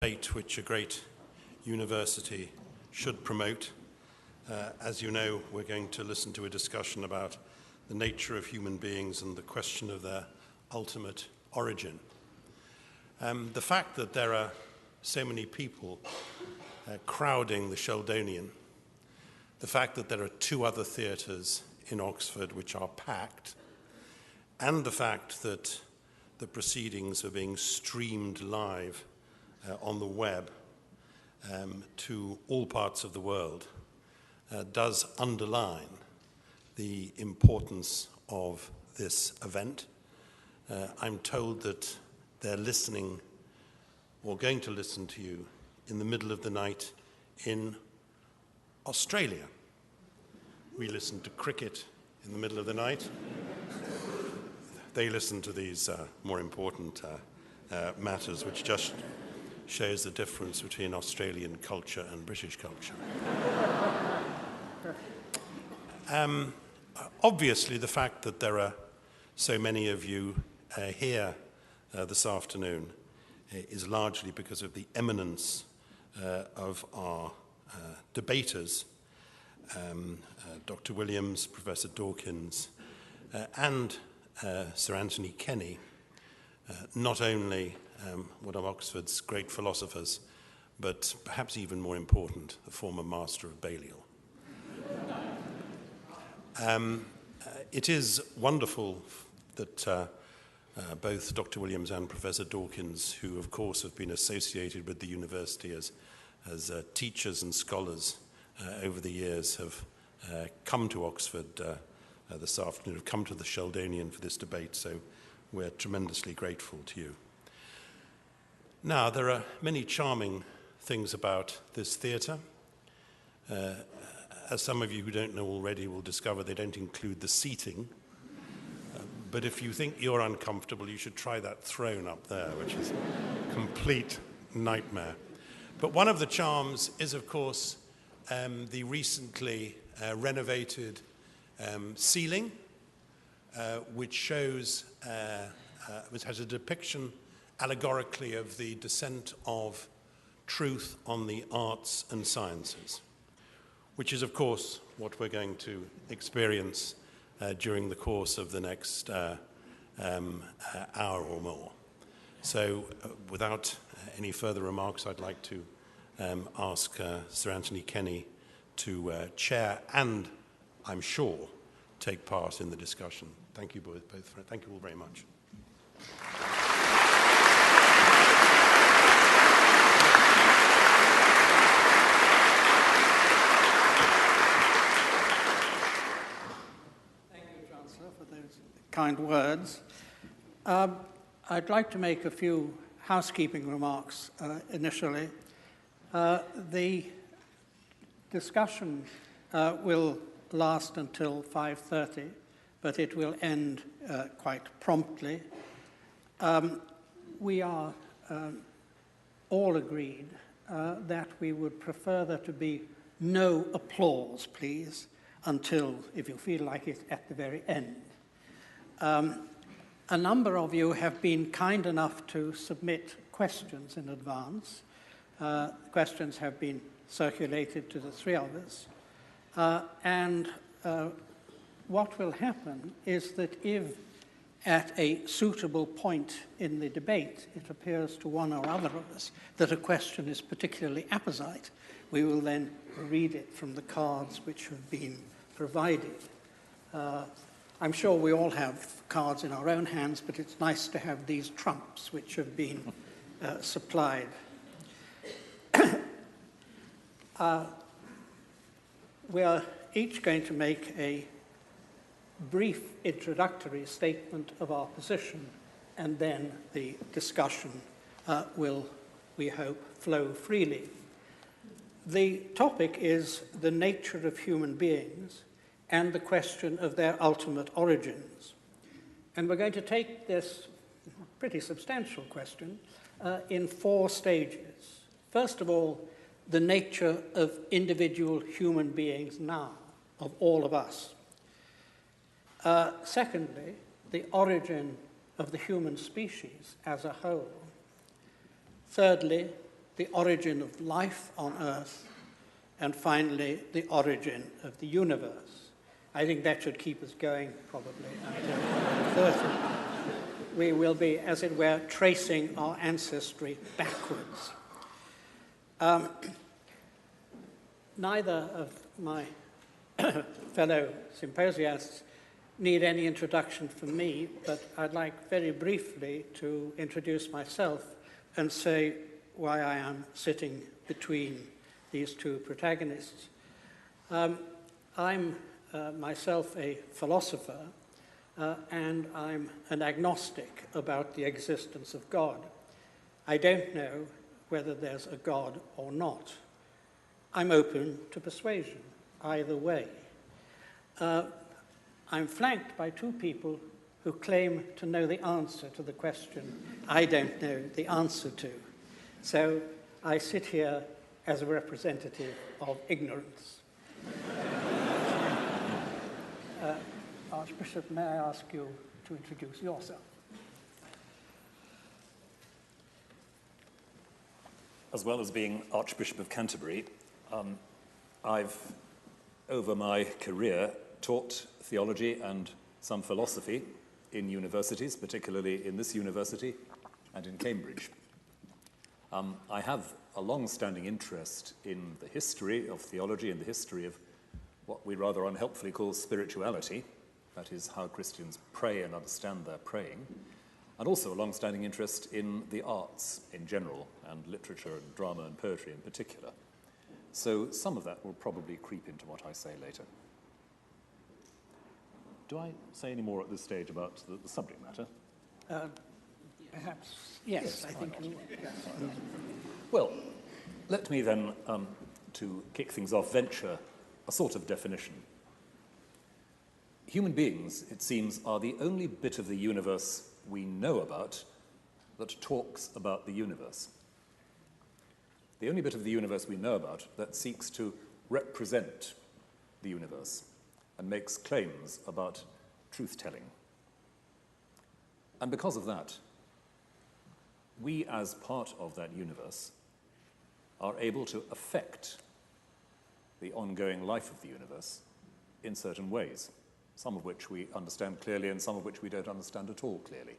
debate which a great university should promote. As you know, we're going to listen to a discussion about the nature of human beings and the question of their ultimate origin. The fact that there are so many people crowding the Sheldonian, the fact that there are two other theatres in Oxford which are packed, and the fact that the proceedings are being streamed live on the web to all parts of the world does underline the importance of this event. I'm told that they're listening or going to listen to you in the middle of the night in Australia. We listen to cricket in the middle of the night. They listen to these more important matters, which just shows the difference between Australian culture and British culture. Obviously, the fact that there are so many of you here this afternoon is largely because of the eminence of our debaters, Dr. Williams, Professor Dawkins, and Sir Anthony Kenny, not only one of Oxford's great philosophers, but perhaps even more important, the former Master of Balliol. It is wonderful that both Dr. Williams and Professor Dawkins, who of course have been associated with the university as teachers and scholars over the years, have come to Oxford this afternoon, have come to the Sheldonian for this debate, so we're tremendously grateful to you. Now, there are many charming things about this theatre. As some of you who don't know already will discover, they don't include the seating. But if you think you're uncomfortable, you should try that throne up there, which is a complete nightmare. But one of the charms is, of course, the recently renovated ceiling, which shows, which has a depiction allegorically of the descent of truth on the arts and sciences, which is, of course, what we're going to experience during the course of the next hour or more. So without any further remarks, I'd like to ask Sir Anthony Kenny to chair and, I'm sure, take part in the discussion. Thank you both. Thank you all very much. Kind words. I'd like to make a few housekeeping remarks initially. The discussion will last until 5:30, but it will end quite promptly. We are all agreed that we would prefer there to be no applause, please, until, if you feel like it, at the very end. A number of you have been kind enough to submit questions in advance. Questions have been circulated to the three of us. And what will happen is that if at a suitable point in the debate it appears to one or other of us that a question is particularly apposite, we will then read it from the cards which have been provided. I'm sure we all have cards in our own hands, but it's nice to have these trumps which have been supplied. We are each going to make a brief introductory statement of our position, and then the discussion will, we hope, flow freely. The topic is the nature of human beings and the question of their ultimate origins. And we're going to take this pretty substantial question in four stages. First of all, the nature of individual human beings now, of all of us. Secondly, the origin of the human species as a whole. Thirdly, the origin of life on Earth, and finally, the origin of the universe. I think that should keep us going probably until 30. We will be, as it were, tracing our ancestry backwards. Neither of my fellow symposiasts need any introduction from me, but I'd like very briefly to introduce myself and say why I am sitting between these two protagonists. I'm myself a philosopher, and I'm an agnostic about the existence of God. I don't know whether there's a God or not. I'm open to persuasion, either way. I'm flanked by two people who claim to know the answer to the question I don't know the answer to. So I sit here as a representative of ignorance. Archbishop, may I ask you to introduce yourself? As well as being Archbishop of Canterbury, I've, over my career, taught theology and some philosophy in universities, particularly in this university and in Cambridge. I have a long-standing interest in the history of theology and the history of what we rather unhelpfully call spirituality, that is, how Christians pray and understand their praying, and also a long-standing interest in the arts in general, and literature and drama and poetry in particular. So some of that will probably creep into what I say later. Do I say any more at this stage about the subject matter? Perhaps, yes, I think. Yes. Well, let me then, to kick things off, venture a sort of definition. Human beings, it seems, are the only bit of the universe we know about that talks about the universe. The only bit of the universe we know about that seeks to represent the universe and makes claims about truth-telling. And because of that, we, as part of that universe, are able to affect the ongoing life of the universe in certain ways, some of which we understand clearly and some of which we don't understand at all clearly.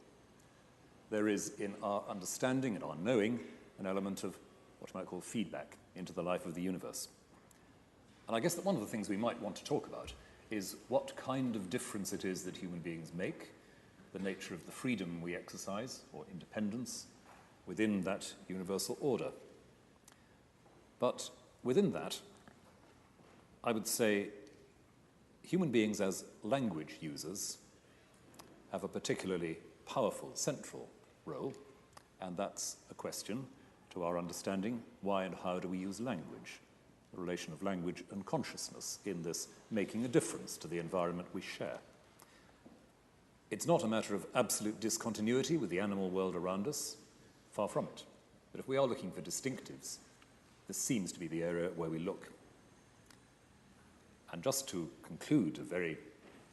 There is, in our understanding and our knowing, an element of what you might call feedback into the life of the universe. And I guess that one of the things we might want to talk about is what kind of difference it is that human beings make, the nature of the freedom we exercise, or independence, within that universal order. But within that, I would say human beings as language users have a particularly powerful central role, and that's a question to our understanding: why and how do we use language? The relation of language and consciousness in this making a difference to the environment we share. It's not a matter of absolute discontinuity with the animal world around us, far from it. But if we are looking for distinctives, this seems to be the area where we look. And just to conclude a very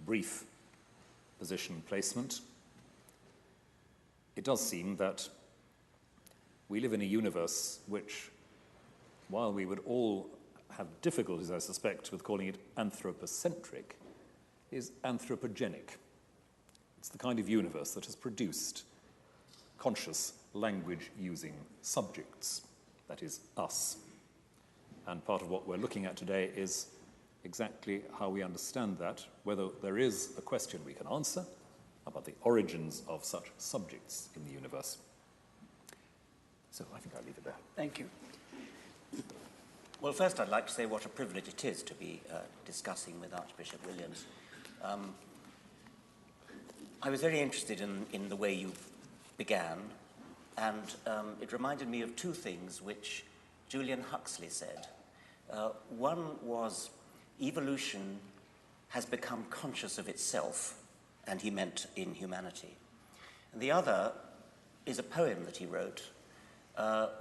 brief position placement, it does seem that we live in a universe which, while we would all have difficulties, I suspect, with calling it anthropocentric, is anthropogenic. It's the kind of universe that has produced conscious language-using subjects, that is, us. And part of what we're looking at today is exactly how we understand that, whether there is a question we can answer about the origins of such subjects in the universe. So I think I'll leave it there. Thank you. Well, first I'd like to say what a privilege it is to be discussing with Archbishop Williams. I was very interested in the way you began, and it reminded me of two things which Julian Huxley said. One was evolution has become conscious of itself, and he meant in humanity. And the other is a poem that he wrote,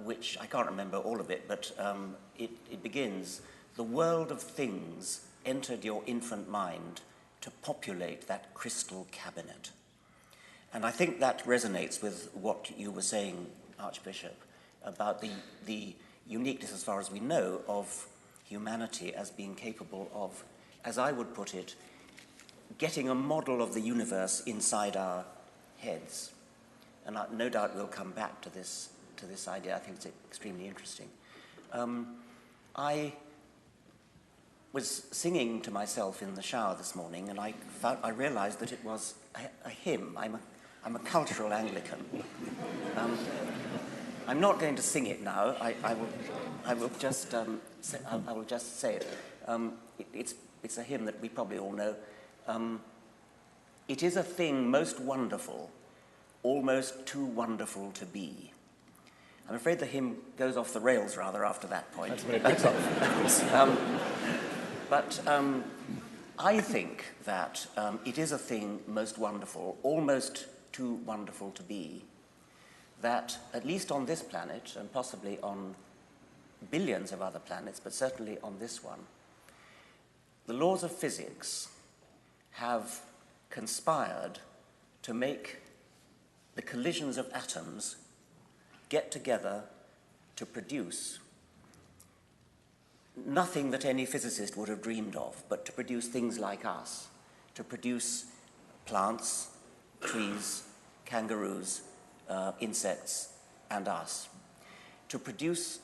which I can't remember all of it, but it begins, "The world of things entered your infant mind to populate that crystal cabinet." And I think that resonates with what you were saying, Archbishop. about the uniqueness, as far as we know, of humanity as being capable of, as I would put it, getting a model of the universe inside our heads. And no doubt we'll come back to this idea. I think it's extremely interesting. I was singing to myself in the shower this morning, and I realized that it was a hymn. I'm a cultural Anglican. I'm not going to sing it now. I will just say it. It's a hymn that we probably all know. It is a thing most wonderful, almost too wonderful to be. I'm afraid the hymn goes off the rails rather after that point. That's when it picks up. But I think that it is a thing most wonderful, almost too wonderful to be, that at least on this planet, and possibly on billions of other planets, but certainly on this one, the laws of physics have conspired to make the collisions of atoms get together to produce nothing that any physicist would have dreamed of, but to produce things like us, to produce plants, trees, kangaroos, insects, and us, to produce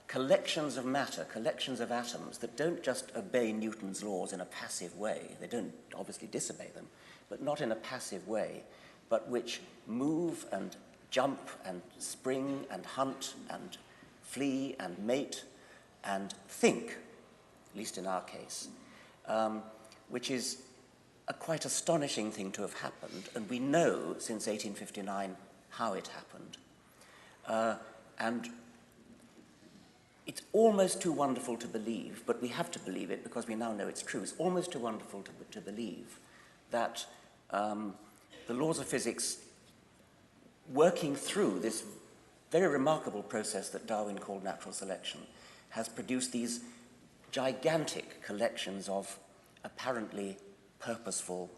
collections of matter, collections of atoms that don't just obey Newton's laws in a passive way. They don't obviously disobey them, but not in a passive way, but which move and jump and spring and hunt and flee and mate and think, at least in our case, which is a quite astonishing thing to have happened, and we know since 1859 how it happened. And it's almost too wonderful to believe, but we have to believe it because we now know it's true. It's almost too wonderful to believe that the laws of physics, working through this very remarkable process that Darwin called natural selection, has produced these gigantic collections of apparently purposeful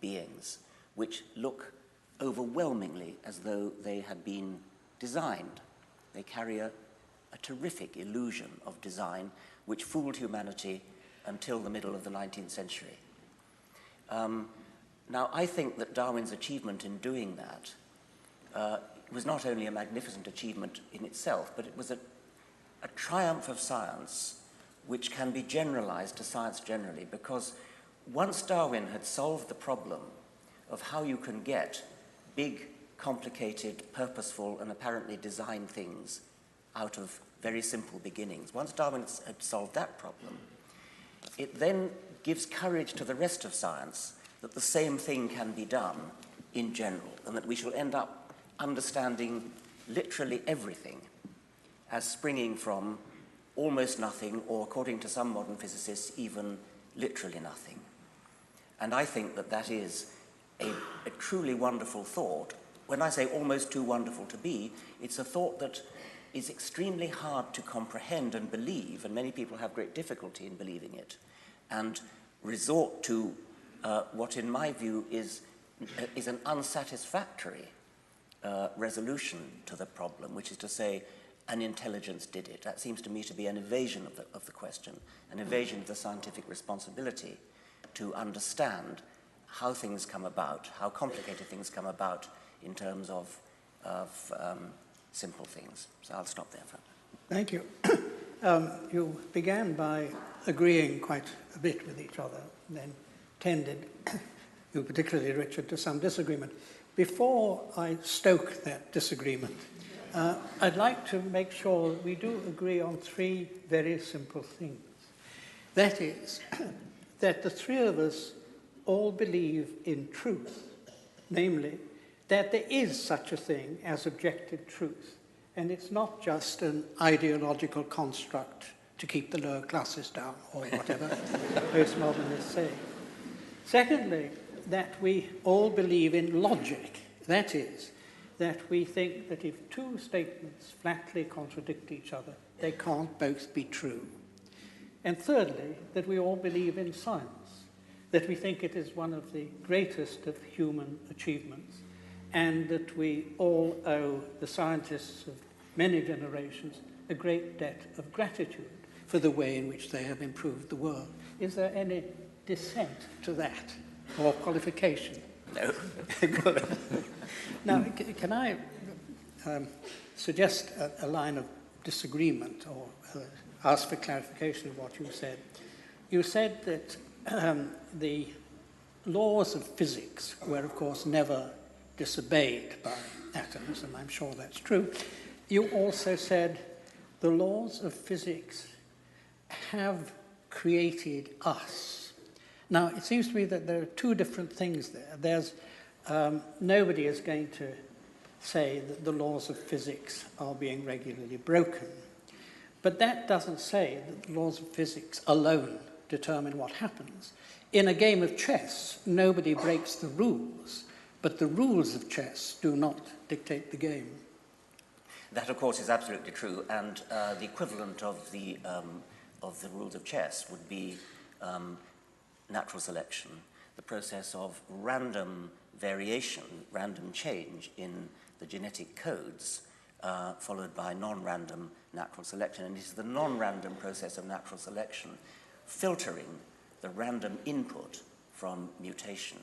beings, which look overwhelmingly as though they had been designed. They carry a terrific illusion of design which fooled humanity until the middle of the 19th century. Now, I think that Darwin's achievement in doing that was not only a magnificent achievement in itself, but it was a triumph of science which can be generalized to science generally, because once Darwin had solved the problem of how you can get big, complicated, purposeful, and apparently designed things out of very simple beginnings, once Darwin had solved that problem, it then gives courage to the rest of science that the same thing can be done in general, and that we shall end up understanding literally everything as springing from almost nothing, or according to some modern physicists, even literally nothing. And I think that that is a truly wonderful thought. When I say almost too wonderful to be, it's a thought that is extremely hard to comprehend and believe, and many people have great difficulty in believing it, and resort to what in my view is an unsatisfactory resolution to the problem, which is to say, an intelligence did it. That seems to me to be an evasion of the question, an evasion of the scientific responsibility to understand how things come about, how complicated things come about in terms of simple things. So I'll stop there for a minute. Thank you. You began by agreeing quite a bit with each other, and then tended, you particularly, Richard, to some disagreement. Before I stoke that disagreement, I'd like to make sure that we do agree on three very simple things. That is, that the three of us all believe in truth, namely, that there is such a thing as objective truth, and it's not just an ideological construct to keep the lower classes down, or whatever postmodernists say. Secondly, that we all believe in logic. That is, that we think that if two statements flatly contradict each other, they can't both be true. And thirdly, that we all believe in science, that we think it is one of the greatest of human achievements, and that we all owe the scientists of many generations, a great debt of gratitude for the way in which they have improved the world. Is there any dissent to that, or qualification? No. Now, can I suggest a line of disagreement, or ask for clarification of what you said? You said that the laws of physics were, of course, never disobeyed by atoms, and I'm sure that's true. You also said the laws of physics have created us. Now, it seems to me that there are two different things there. There's nobody is going to say that the laws of physics are being regularly broken. But that doesn't say that the laws of physics alone determine what happens. In a game of chess, nobody breaks the rules, but the rules of chess do not dictate the game. That, of course, is absolutely true, and the equivalent of the rules of chess would be natural selection, the process of random variation, random change in the genetic codes, followed by non-random natural selection. And it is the non-random process of natural selection filtering the random input from mutation,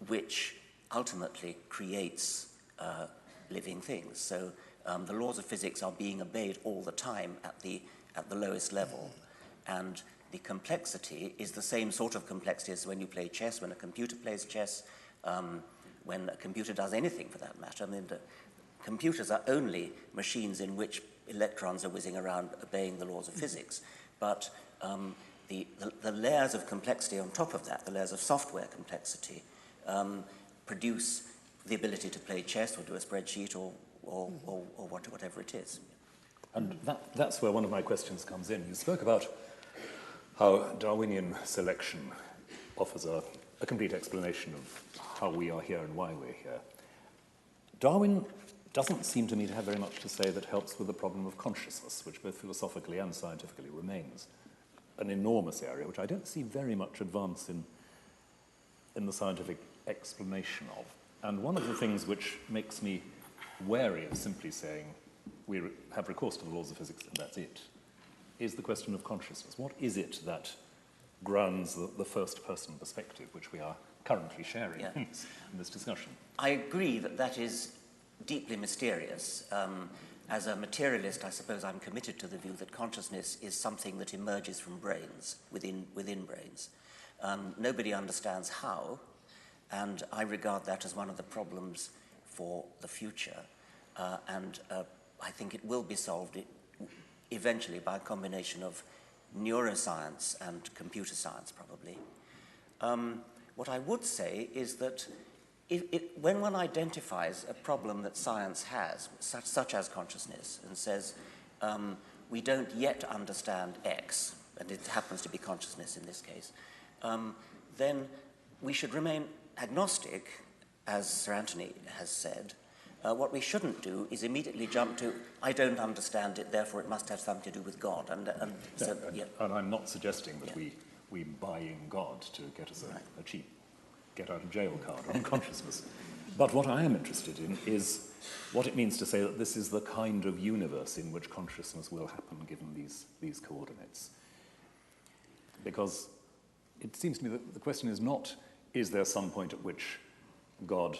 which ultimately creates living things. So the laws of physics are being obeyed all the time at the lowest level. And the complexity is the same sort of complexity as when you play chess, when a computer plays chess, when a computer does anything for that matter. I mean, computers are only machines in which electrons are whizzing around obeying the laws of physics. But the layers of complexity on top of that, the layers of software complexity, produce the ability to play chess or do a spreadsheet or whatever it is. And that's where one of my questions comes in. You spoke about how Darwinian selection offers a complete explanation of how we are here and why we're here. Darwin doesn't seem to me to have very much to say that helps with the problem of consciousness, which both philosophically and scientifically remains an enormous area, which I don't see very much advance in the scientific explanation of. And one of the things which makes me wary of simply saying we have recourse to the laws of physics and that's it, is the question of consciousness. What is it that grounds the first-person perspective, which we are currently sharing in this discussion? I agree that that is deeply mysterious. As a materialist, I suppose I'm committed to the view that consciousness is something that emerges from brains, within brains. Nobody understands how, and I regard that as one of the problems for the future. And I think it will be solved eventually by a combination of neuroscience and computer science, probably. What I would say is that when one identifies a problem that science has, such as consciousness, and says, we don't yet understand X, and it happens to be consciousness in this case, then we should remain agnostic, as Sir Anthony has said. What we shouldn't do is immediately jump to, I don't understand it, therefore it must have something to do with God. And I'm not suggesting that we buy in God to get us a cheap get-out-of-jail card on consciousness. But what I am interested in is what it means to say that this is the kind of universe in which consciousness will happen given these coordinates. Because it seems to me that the question is not, is there some point at which God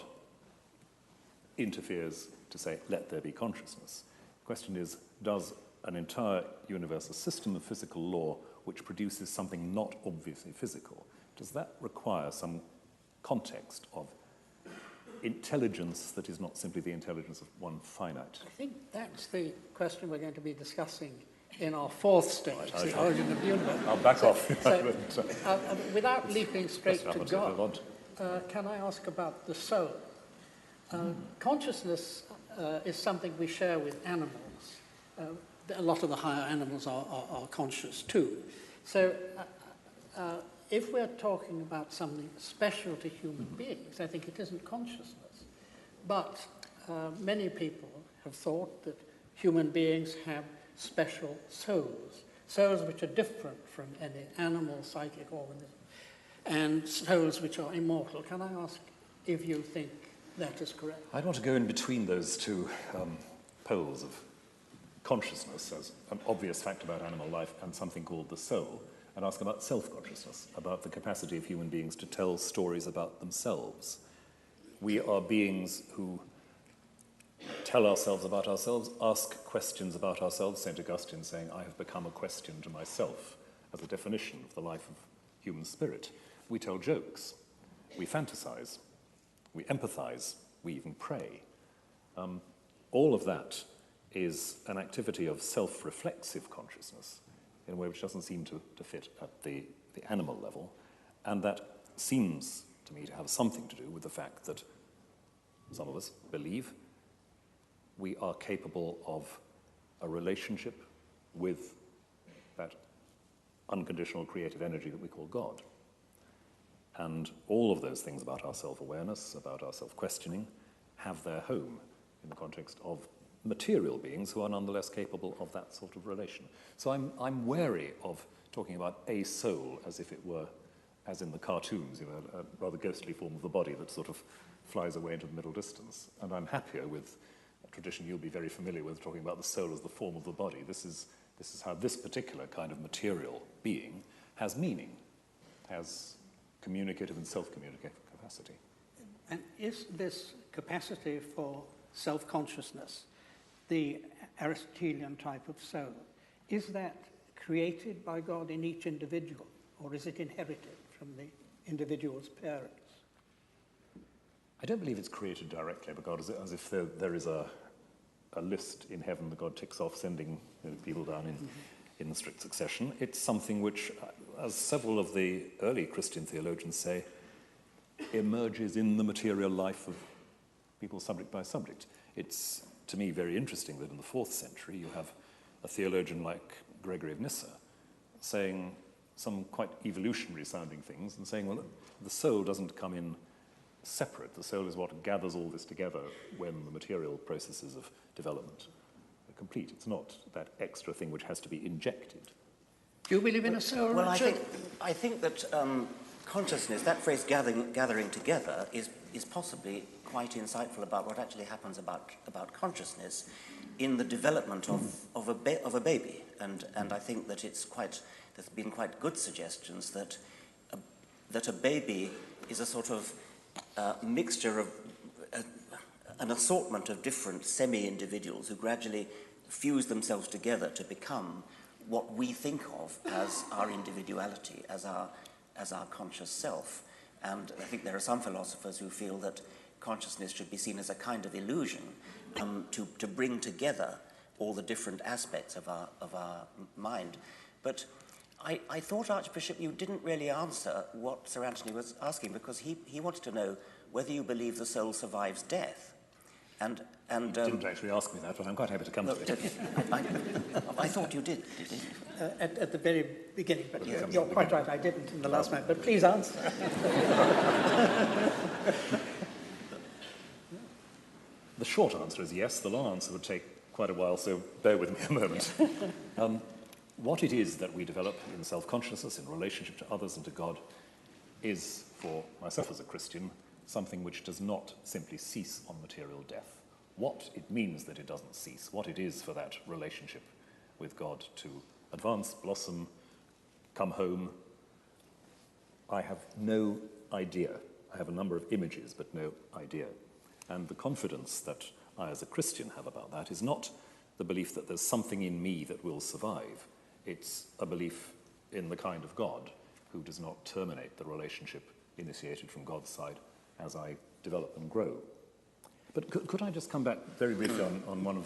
interferes to say, let there be consciousness? The question is, does an entire universe, a system of physical law which produces something not obviously physical, does that require some context of intelligence that is not simply the intelligence of one finite? I think that's the question we're going to be discussing in our fourth stage, the origin of the universe. I'll back off. Without leaping straight to God, can I ask about the soul? Consciousness is something we share with animals. A lot of the higher animals are conscious too. So if we're talking about something special to human beings, I think it isn't consciousness. But many people have thought that human beings have special souls, souls which are different from any animal psychic organism, and souls which are immortal. Can I ask if you think that is correct? I'd want to go in between those two poles of consciousness as an obvious fact about animal life and something called the soul, and ask about self-consciousness, about the capacity of human beings to tell stories about themselves. We are beings who tell ourselves about ourselves, ask questions about ourselves. St. Augustine saying, I have become a question to myself, as a definition of the life of human spirit. We tell jokes, we fantasize, we empathize, we even pray. All of that is an activity of self-reflexive consciousness in a way which doesn't seem to fit at the animal level, and that seems to me to have something to do with the fact that some of us believe we are capable of a relationship with that unconditional creative energy that we call God. And all of those things about our self-awareness, about our self-questioning, have their home in the context of material beings who are nonetheless capable of that sort of relation. So I'm wary of talking about a soul as if it were, as in the cartoons, a rather ghostly form of the body that sort of flies away into the middle distance. And I'm happier with a tradition you'll be very familiar with, talking about the soul as the form of the body. This is how this particular kind of material being has meaning, has communicative and self-communicative capacity. And is this capacity for self-consciousness, the Aristotelian type of soul, is that created by God in each individual, or is it inherited from the individual's parents? I don't believe it's created directly by God, as if there is a list in heaven that God ticks off, sending people down in strict succession. It's something which, as several of the early Christian theologians say, emerges in the material life of people subject by subject. It's, to me, very interesting that in the 4th century you have a theologian like Gregory of Nyssa saying some quite evolutionary sounding things and saying, well, the soul doesn't come in separate. The soul is what gathers all this together when the material processes of development are complete. It's not that extra thing which has to be injected. Do you believe in a soul, Well, Richard? I think that consciousness, that phrase gathering together, is possibly quite insightful about what actually happens about consciousness in the development of a baby. And I think that there's been quite good suggestions that a baby is a sort of mixture of an assortment of different semi-individuals who gradually fuse themselves together to become what we think of as our individuality, as our conscious self. And I think there are some philosophers who feel that consciousness should be seen as a kind of illusion to bring together all the different aspects of our mind. But I thought, Archbishop, you didn't really answer what Sir Anthony was asking, because he wanted to know whether you believe the soul survives death. And You didn't actually ask me that, but I'm quite happy to come to it. I thought you did you? At the very beginning, but Yes. you're quite right, I didn't in the last moment. But please answer. The short answer is yes. The long answer would take quite a while, so bear with me a moment. What it is that we develop in self-consciousness, in relationship to others and to God, is, for myself as a Christian, something which does not simply cease on material death. What it means that it doesn't cease, what it is for that relationship with God to advance, blossom, come home, I have no idea. I have a number of images, but no idea. And the confidence that I as a Christian have about that is not the belief that there's something in me that will survive. It's a belief in the kind of God who does not terminate the relationship initiated from God's side as I develop and grow. But could I just come back very briefly on one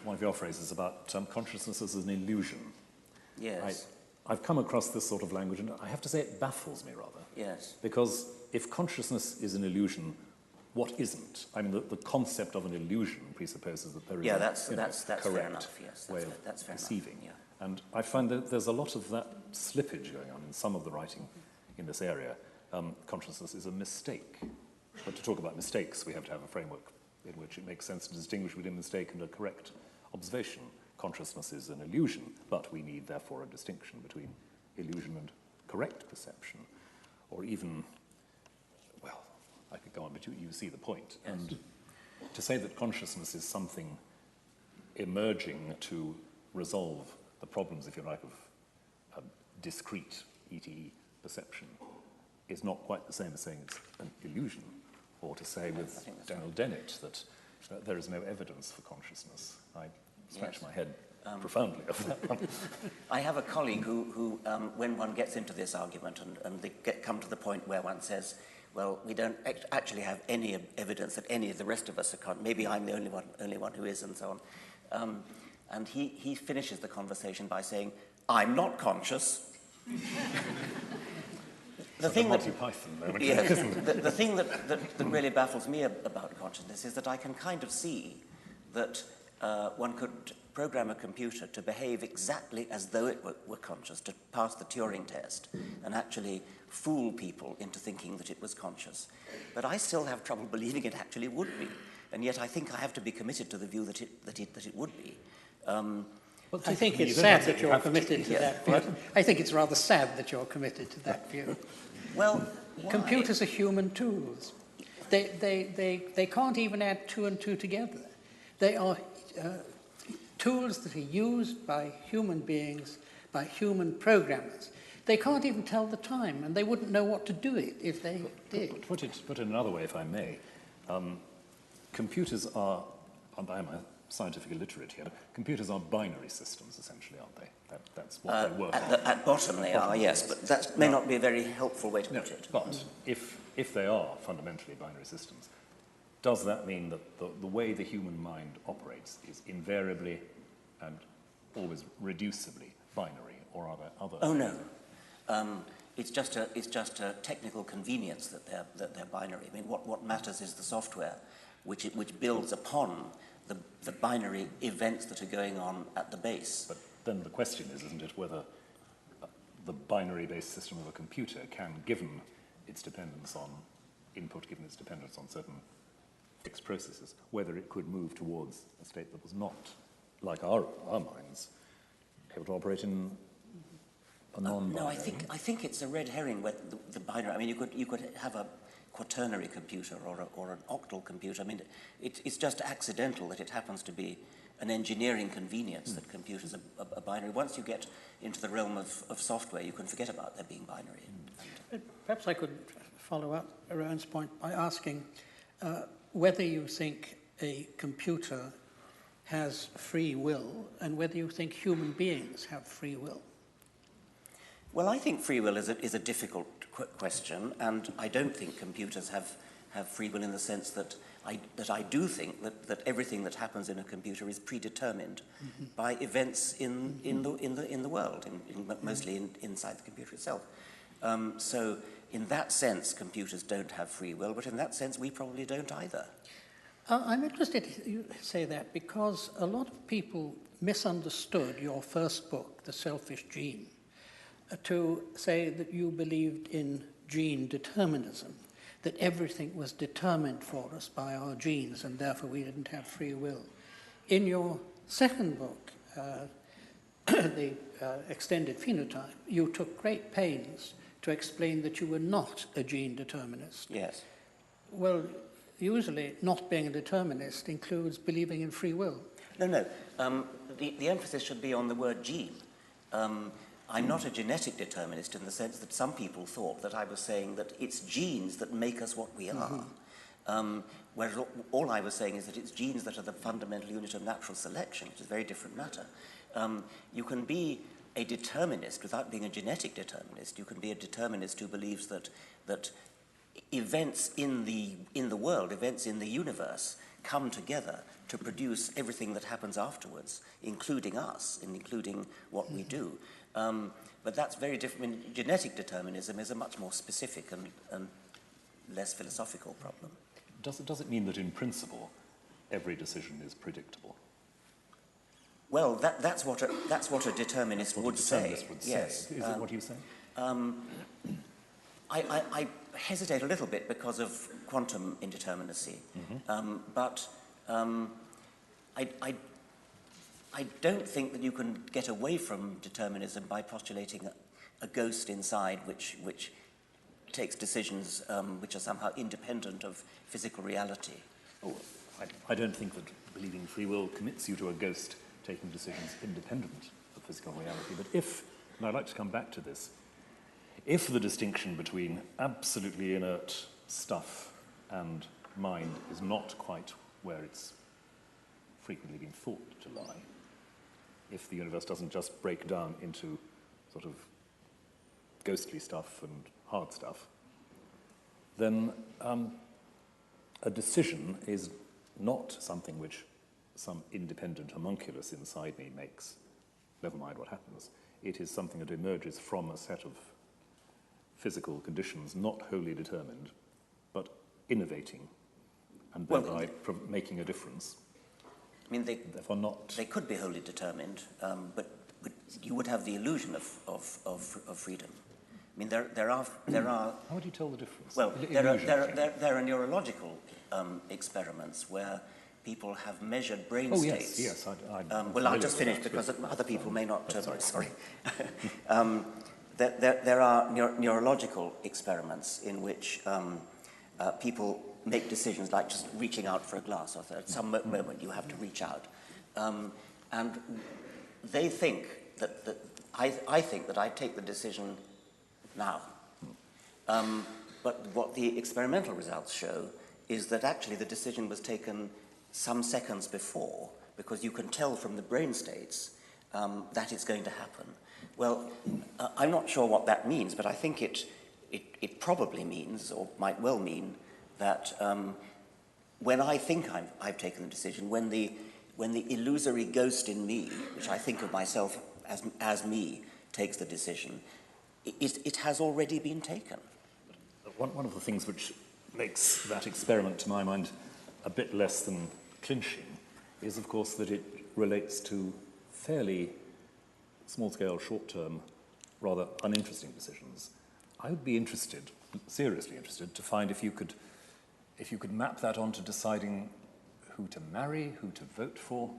of your phrases about consciousness as an illusion? Yes. I've come across this sort of language, and I have to say it baffles me rather. Yes. Because if consciousness is an illusion, what isn't? I mean, the concept of an illusion presupposes that there is that's correct fair enough. Yes, way that's of fair perceiving. enough. Yeah. And I find that there's a lot of that slippage going on in some of the writing in this area. Consciousness is a mistake. But to talk about mistakes, we have to have a framework in which it makes sense to distinguish between mistake and a correct observation. Consciousness is an illusion, but we need, therefore, a distinction between illusion and correct perception, or even, well, I could go on, but you see the point. Yes. And To say that consciousness is something emerging to resolve the problems, if you like, of discrete ETE perception is not quite the same as saying it's an illusion, or to say with Daniel Dennett that there is no evidence for consciousness. I scratch my head profoundly of that one. I have a colleague who when one gets into this argument and they come to the point where one says, well, we don't actually have any evidence that any of the rest of us are maybe I'm the only one who is, and so on. And he finishes the conversation by saying, I'm not conscious. The thing that really baffles me about consciousness is that I can kind of see that one could program a computer to behave exactly as though it were conscious, to pass the Turing test and actually fool people into thinking that it was conscious. But I still have trouble believing it actually would be, and yet I think I have to be committed to the view that it would be. Well, I think it's sad that you're committed to that view. I think it's rather sad that you're committed to that view. Well, computers are human tools. They can't even add 2 and 2 together. They are tools that are used by human beings, by human programmers. They can't even tell the time, and they wouldn't know what to do it if they did. Put it another way, if I may. Computers are, I am scientifically illiterate here, computers are binary systems, essentially, aren't they? That's what they work on. At bottom they are, yes, but that may not be a very helpful way to put it. But if they are fundamentally binary systems, does that mean that the way the human mind operates is invariably and always reducibly binary, or are there other? Oh no, it's just a technical convenience that they're binary. I mean, what matters is the software, which builds upon the binary events that are going on at the base. But then the question is, isn't it, whether the binary-based system of a computer can, given its dependence on input, given its dependence on certain fixed processes, whether it could move towards a state that was not, like our minds, able to operate in a non-binary. No, I think it's a red herring with the binary. I mean, you could have a quaternary computer or an octal computer. I mean, it's just accidental that it happens to be an engineering convenience that computers are binary. Once you get into the realm of software, you can forget about there being binary. Perhaps I could follow up Rowan's point by asking whether you think a computer has free will and whether you think human beings have free will. Well, I think free will is a difficult question, and I don't think computers have free will in the sense that I do think that everything that happens in a computer is predetermined by events in the world, mostly inside the computer itself. So in that sense, computers don't have free will, but in that sense, we probably don't either. I'm interested you say that because a lot of people misunderstood your first book, The Selfish Gene, to say that you believed in gene determinism, that everything was determined for us by our genes and therefore we didn't have free will. In your second book, The Extended Phenotype, you took great pains to explain that you were not a gene determinist. Yes. Well, usually not being a determinist includes believing in free will. No. The emphasis should be on the word gene. I'm not a genetic determinist in the sense that some people thought that I was saying that it's genes that make us what we are. Whereas all I was saying is that it's genes that are the fundamental unit of natural selection, which is a very different matter. You can be a determinist without being a genetic determinist. You can be a determinist who believes that events in the world, events in the universe, come together to produce everything that happens afterwards, including us, and including what we do. But that's very different. I mean, genetic determinism is a much more specific and less philosophical problem. Does it mean that in principle every decision is predictable? Well, that's what a determinist would say. Yes. Is it what you say? I hesitate a little bit because of quantum indeterminacy, but I don't think that you can get away from determinism by postulating a ghost inside which takes decisions which are somehow independent of physical reality. Oh, I don't think that believing free will commits you to a ghost taking decisions independent of physical reality. But if, and I'd like to come back to this, if the distinction between absolutely inert stuff and mind is not quite where it's frequently been thought to lie, if the universe doesn't just break down into sort of ghostly stuff and hard stuff, then a decision is not something which some independent homunculus inside me makes, never mind what happens. It is something that emerges from a set of physical conditions not wholly determined, but innovating, and thereby making a difference. I mean, therefore not. They could be wholly determined, but you would have the illusion of freedom. I mean, there are. How would you tell the difference? Well, there are neurological experiments where people have measured brain states. Yes. Well, I'll just finish because other people may not. Sorry. There are neurological experiments in which people make decisions like just reaching out for a glass, or at some moment you have to reach out, and they think that I think that I take the decision now. But what the experimental results show is that actually the decision was taken some seconds before, because you can tell from the brain states that it's going to happen. Well, I'm not sure what that means, but I think it probably means, or might well mean, that when I think I've taken the decision, when the illusory ghost in me, which I think of myself as me, takes the decision, it has already been taken. One of the things which makes that experiment, to my mind, a bit less than clinching is, of course, that it relates to fairly small-scale, short-term, rather uninteresting decisions. I would be interested, seriously interested, to find if you could map that onto deciding who to marry, who to vote for.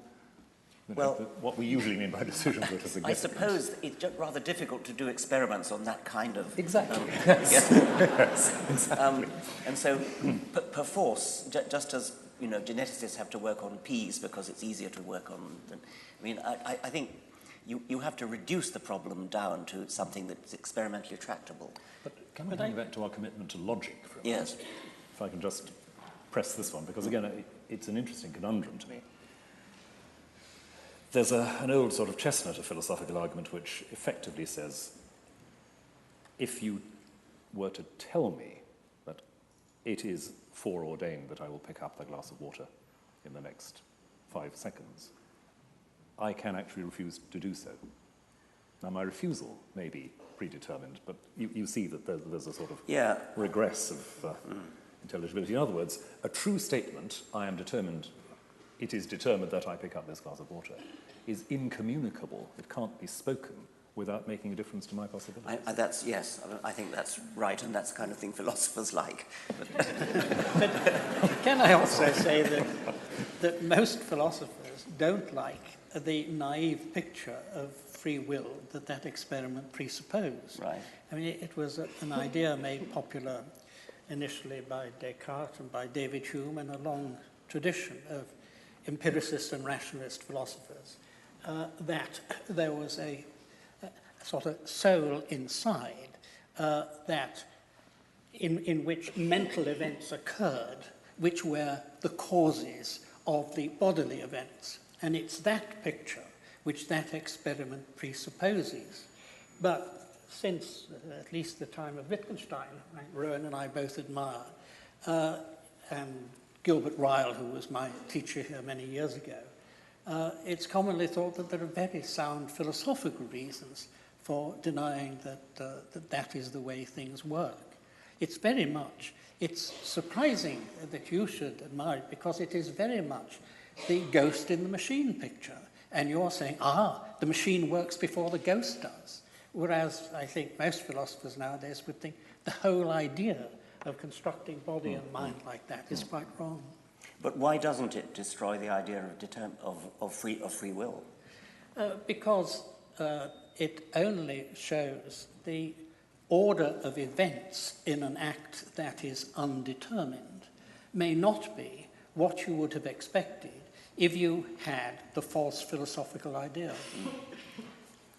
Well, what we usually mean by decisions that are significant. I suppose it's just rather difficult to do experiments on that kind of... Exactly. Yes. Exactly. And so, per force, just as geneticists have to work on peas because it's easier to work on than... I mean, I think you have to reduce the problem down to something that's experimentally tractable. But can we bring back to our commitment to logic for a yes. moment? If I can just press this one, because again, it's an interesting conundrum to me. There's an old sort of chestnut of philosophical argument which effectively says, if you were to tell me that it is foreordained that I will pick up a glass of water in the next 5 seconds, I can actually refuse to do so. Now, my refusal may be predetermined, but you see that there's a sort of regress of intelligibility. In other words, a true statement, I am determined, it is determined that I pick up this glass of water, is incommunicable. It can't be spoken without making a difference to my possibilities. I think that's right, and that's the kind of thing philosophers like. But can I also say that most philosophers don't like the naive picture of free will that experiment presupposed. Right. I mean, it was an idea made popular initially by Descartes and by David Hume, and a long tradition of empiricist and rationalist philosophers, that there was a sort of soul inside that in which mental events occurred, which were the causes of the bodily events. And it's that picture which that experiment presupposes. But since at least the time of Wittgenstein, Rowan and I both admire, and Gilbert Ryle, who was my teacher here many years ago, it's commonly thought that there are very sound philosophical reasons for denying that is the way things work. It's surprising that you should admire it, because it is very much the ghost in the machine picture. And you're saying, the machine works before the ghost does. Whereas I think most philosophers nowadays would think the whole idea of constructing body and mind like that is quite wrong. But why doesn't it destroy the idea of free will? Because it only shows the order of events in an act that is undetermined may not be what you would have expected if you had the false philosophical idea.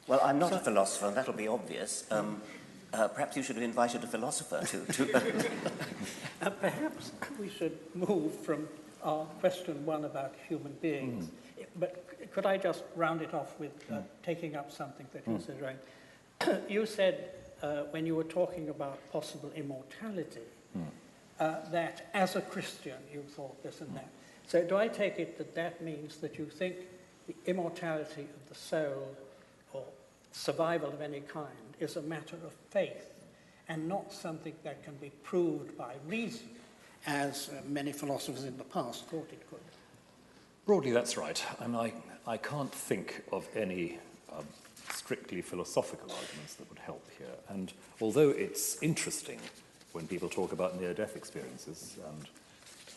Well, I'm not a philosopher, and that'll be obvious. Perhaps you should have invited a philosopher to Perhaps we should move from our question one about human beings. But could I just round it off with taking up something that you said, Rowan? You said, when you were talking about possible immortality, that as a Christian you thought this and that. So do I take it that that means that you think the immortality of the soul or survival of any kind is a matter of faith and not something that can be proved by reason, as many philosophers in the past thought it could? Broadly, that's right. And I can't think of any strictly philosophical arguments that would help here. And although it's interesting when people talk about near-death experiences and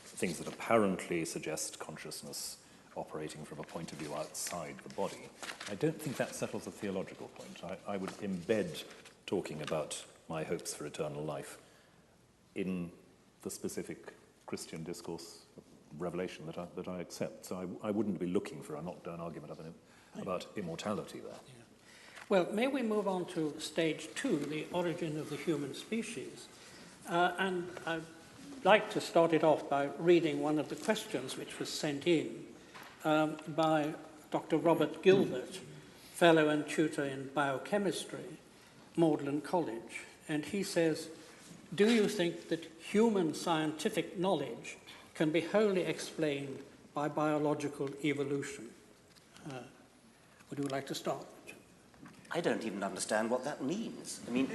things that apparently suggest consciousness operating from a point of view outside the body, I don't think that settles a theological point. I would embed talking about my hopes for eternal life in the specific Christian discourse revelation that I accept. So I wouldn't be looking for an argument about immortality there. Yeah. Well, may we move on to stage 2, the origin of the human species? And I'd like to start it off by reading one of the questions which was sent in by Dr. Robert Gilbert, fellow and tutor in biochemistry, Magdalen College. And he says, do you think that human scientific knowledge can be wholly explained by biological evolution? Would you like to start? I don't even understand what that means. I mean,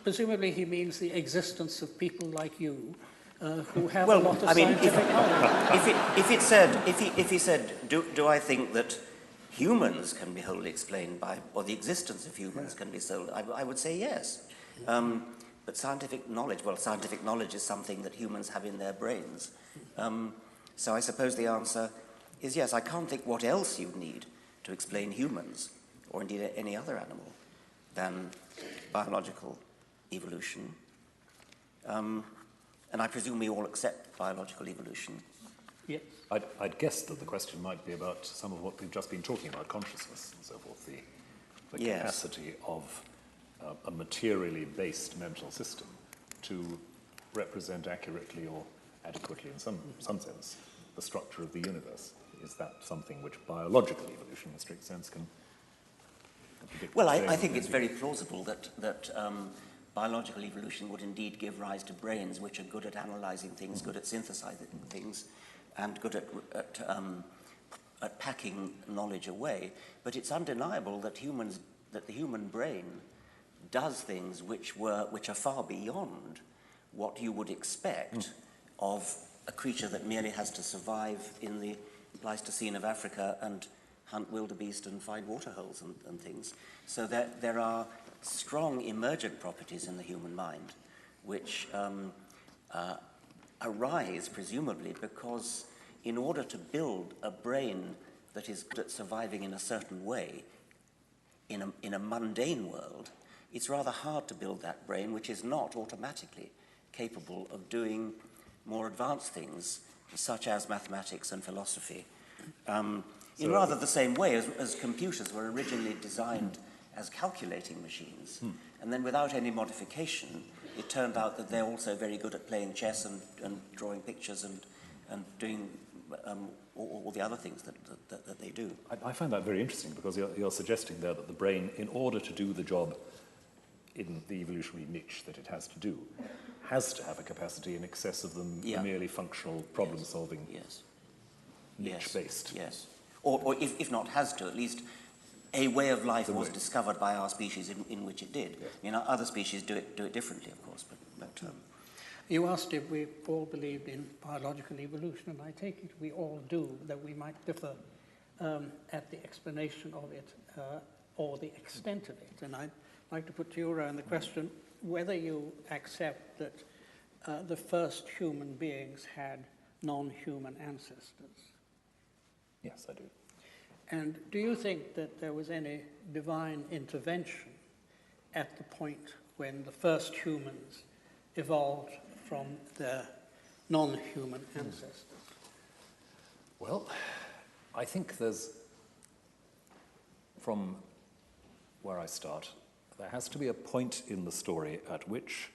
presumably he means the existence of people like you who have a lot of scientific knowledge. If he said, do I think that humans can be wholly explained by, or the existence of humans can be solely, I would say yes. But scientific knowledge is something that humans have in their brains. So I suppose the answer is yes. I can't think what else you'd need to explain humans, or indeed any other animal, than biological evolution. And I presume we all accept biological evolution. Yes. I'd guess that the question might be about some of what we've just been talking about, consciousness and so forth, the Yes. capacity of a materially based mental system to represent accurately or adequately, in some sense, the structure of the universe. Is that something which biological evolution, in a strict sense, can predict? Well, I think it's very plausible that biological evolution would indeed give rise to brains which are good at analysing things, good at synthesizing things, and good at packing knowledge away. But it's undeniable that the human brain does things which are far beyond what you would expect of a creature that merely has to survive in the Pleistocene of Africa and hunt wildebeest and find waterholes and things. So there are strong emergent properties in the human mind which arise presumably because in order to build a brain that is good at surviving in a certain way in a mundane world, it's rather hard to build that brain which is not automatically capable of doing more advanced things such as mathematics and philosophy. In rather the same way as computers were originally designed as calculating machines. And then without any modification, it turned out that they're also very good at playing chess and drawing pictures and doing all the other things that they do. I find that very interesting because you're suggesting there that the brain, in order to do the job in the evolutionary niche that it has to do, has to have a capacity in excess of the merely functional problem-solving niche-based. Yes. Or if not has to, at least a way of life was discovered by our species in which it did. Yes. You know, other species do it differently, of course. But you asked if we all believed in biological evolution, and I take it we all do, that we might differ at the explanation of it or the extent of it. And I'd like to put to you, Rowan, the question whether you accept that the first human beings had non-human ancestors. Yes, I do. And do you think that there was any divine intervention at the point when the first humans evolved from their non-human ancestors? Well, I think there's, from where I start, there has to be a point in the story at which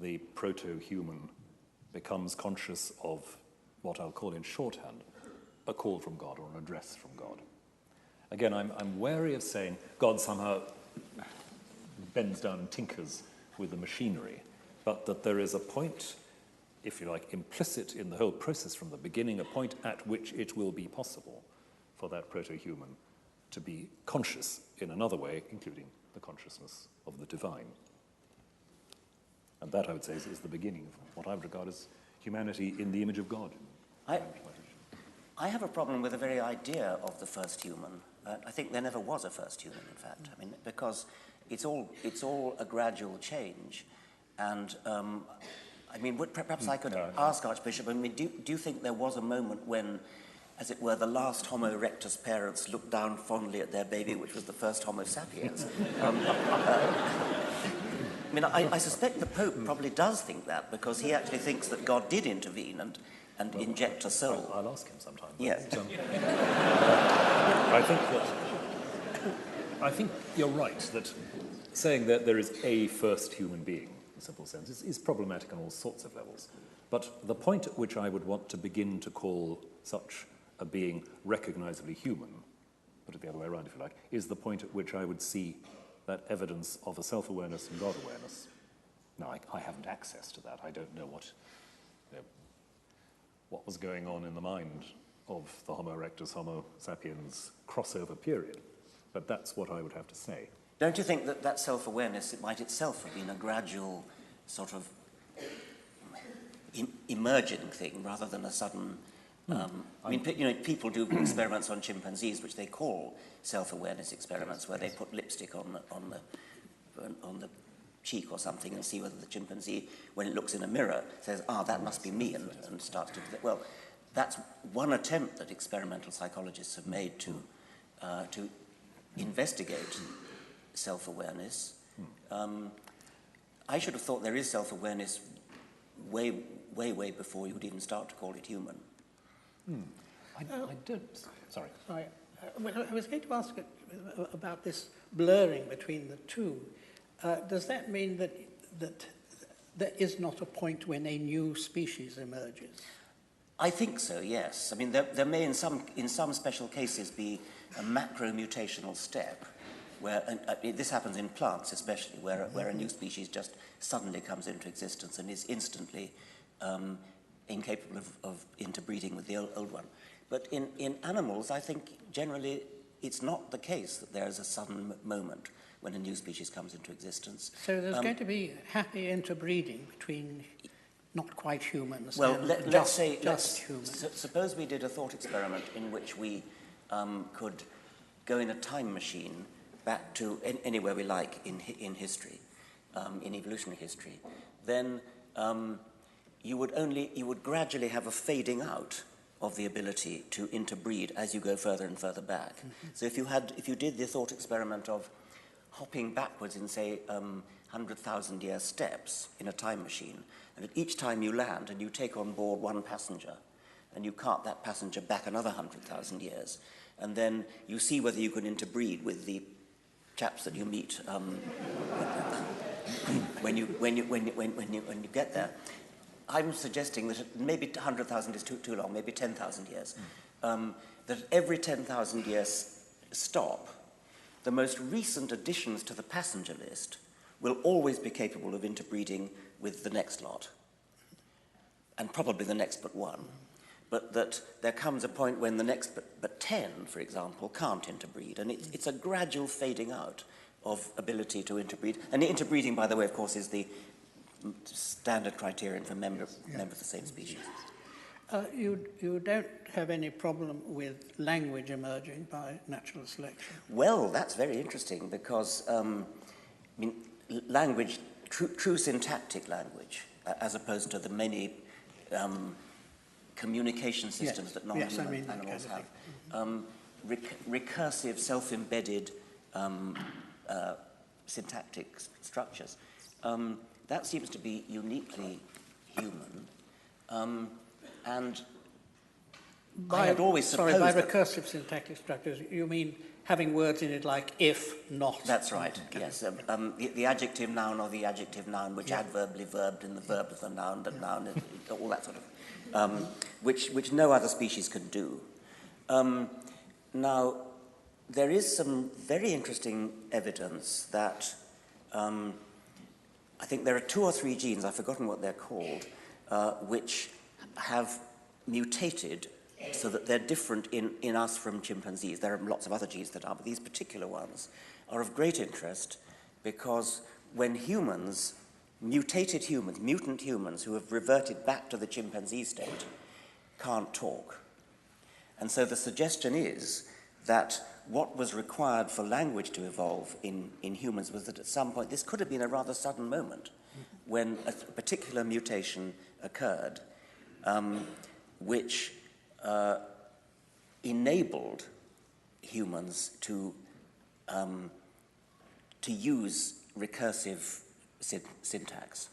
the proto-human becomes conscious of what I'll call in shorthand a call from God or an address from God. Again, I'm wary of saying God somehow bends down and tinkers with the machinery, but that there is a point, if you like, implicit in the whole process from the beginning, a point at which it will be possible for that proto-human to be conscious in another way, including the consciousness of the divine. And that, I would say, is the beginning of what I would regard as humanity in the image of God. I have a problem with the very idea of the first human. I think there never was a first human, in fact. I mean, because it's all a gradual change. And, I mean, perhaps I could ask Archbishop, I mean, do you think there was a moment when, as it were, the last Homo erectus parents looked down fondly at their baby, which was the first Homo sapiens? I mean, I suspect the Pope probably does think that, because he actually thinks that God did intervene and inject a soul. I'll ask him sometime. Yes. I think you're right that saying that there is a first human being, in a simple sense, is problematic on all sorts of levels. But the point at which I would want to begin to call such a being recognizably human, put it the other way around if you like, is the point at which I would see that evidence of a self-awareness and God-awareness. Now, I haven't access to that. I don't know what was going on in the mind of the Homo erectus, Homo sapiens crossover period. But that's what I would have to say. Don't you think that that self-awareness, it might itself have been a gradual sort of emerging thing rather than a sudden... I mean, you know, people do experiments on chimpanzees, which they call self-awareness experiments, where they put lipstick on the cheek or something and see whether the chimpanzee, when it looks in a mirror, says, that must be me, and starts to... Well, that's one attempt that experimental psychologists have made to investigate self-awareness. I should have thought there is self-awareness way before you would even start to call it human. I was going to ask about this blurring between the two. Does that mean that there is not a point when a new species emerges? I think so, yes. I mean, there may in some special cases be a macro-mutational step where, this happens in plants especially, where a new species just suddenly comes into existence and is instantly incapable of interbreeding with the old one. But in animals, I think generally it's not the case that there is a sudden moment when a new species comes into existence. So there's going to be happy interbreeding between not quite humans and let's say humans. Suppose we did a thought experiment in which we could go in a time machine back to anywhere we like in history, in evolutionary history. Then you would gradually have a fading out of the ability to interbreed as you go further and further back. So if you did the thought experiment of hopping backwards in, say, 100,000-year steps in a time machine, and at each time you land and you take on board one passenger, and you cart that passenger back another 100,000 years, and then you see whether you can interbreed with the chaps that you meet when you get there. I'm suggesting that maybe 100,000 is too long, maybe 10,000 years. That every 10,000 years stop, the most recent additions to the passenger list will always be capable of interbreeding with the next lot, and probably the next but one. But that there comes a point when the next but 10, for example, can't interbreed, and it's a gradual fading out of ability to interbreed. And the interbreeding, by the way, of course, is the standard criterion for members of the same species. You don't have any problem with language emerging by natural selection? Well, that's very interesting because, language, true syntactic language, as opposed to the many communication systems that non-human animals have. Recursive, self-embedded syntactic structures. that seems to be uniquely human. And I had always supposed by that... recursive syntactic structures, you mean having words in it like if, not? That's right, yes. The adjective noun or the adjective noun, which adverbally verbed in the verb of the noun, all that sort of... which no other species can do. Now, there is some very interesting evidence that I think there are 2 or 3 genes, I've forgotten what they're called, which have mutated so that they're different in us from chimpanzees. There are lots of other genes that are, but these particular ones are of great interest because when humans, mutant humans who have reverted back to the chimpanzee state, can't talk. And so the suggestion is that what was required for language to evolve in humans was that at some point, this could have been a rather sudden moment when a particular mutation occurred, which enabled humans to use recursive syntax.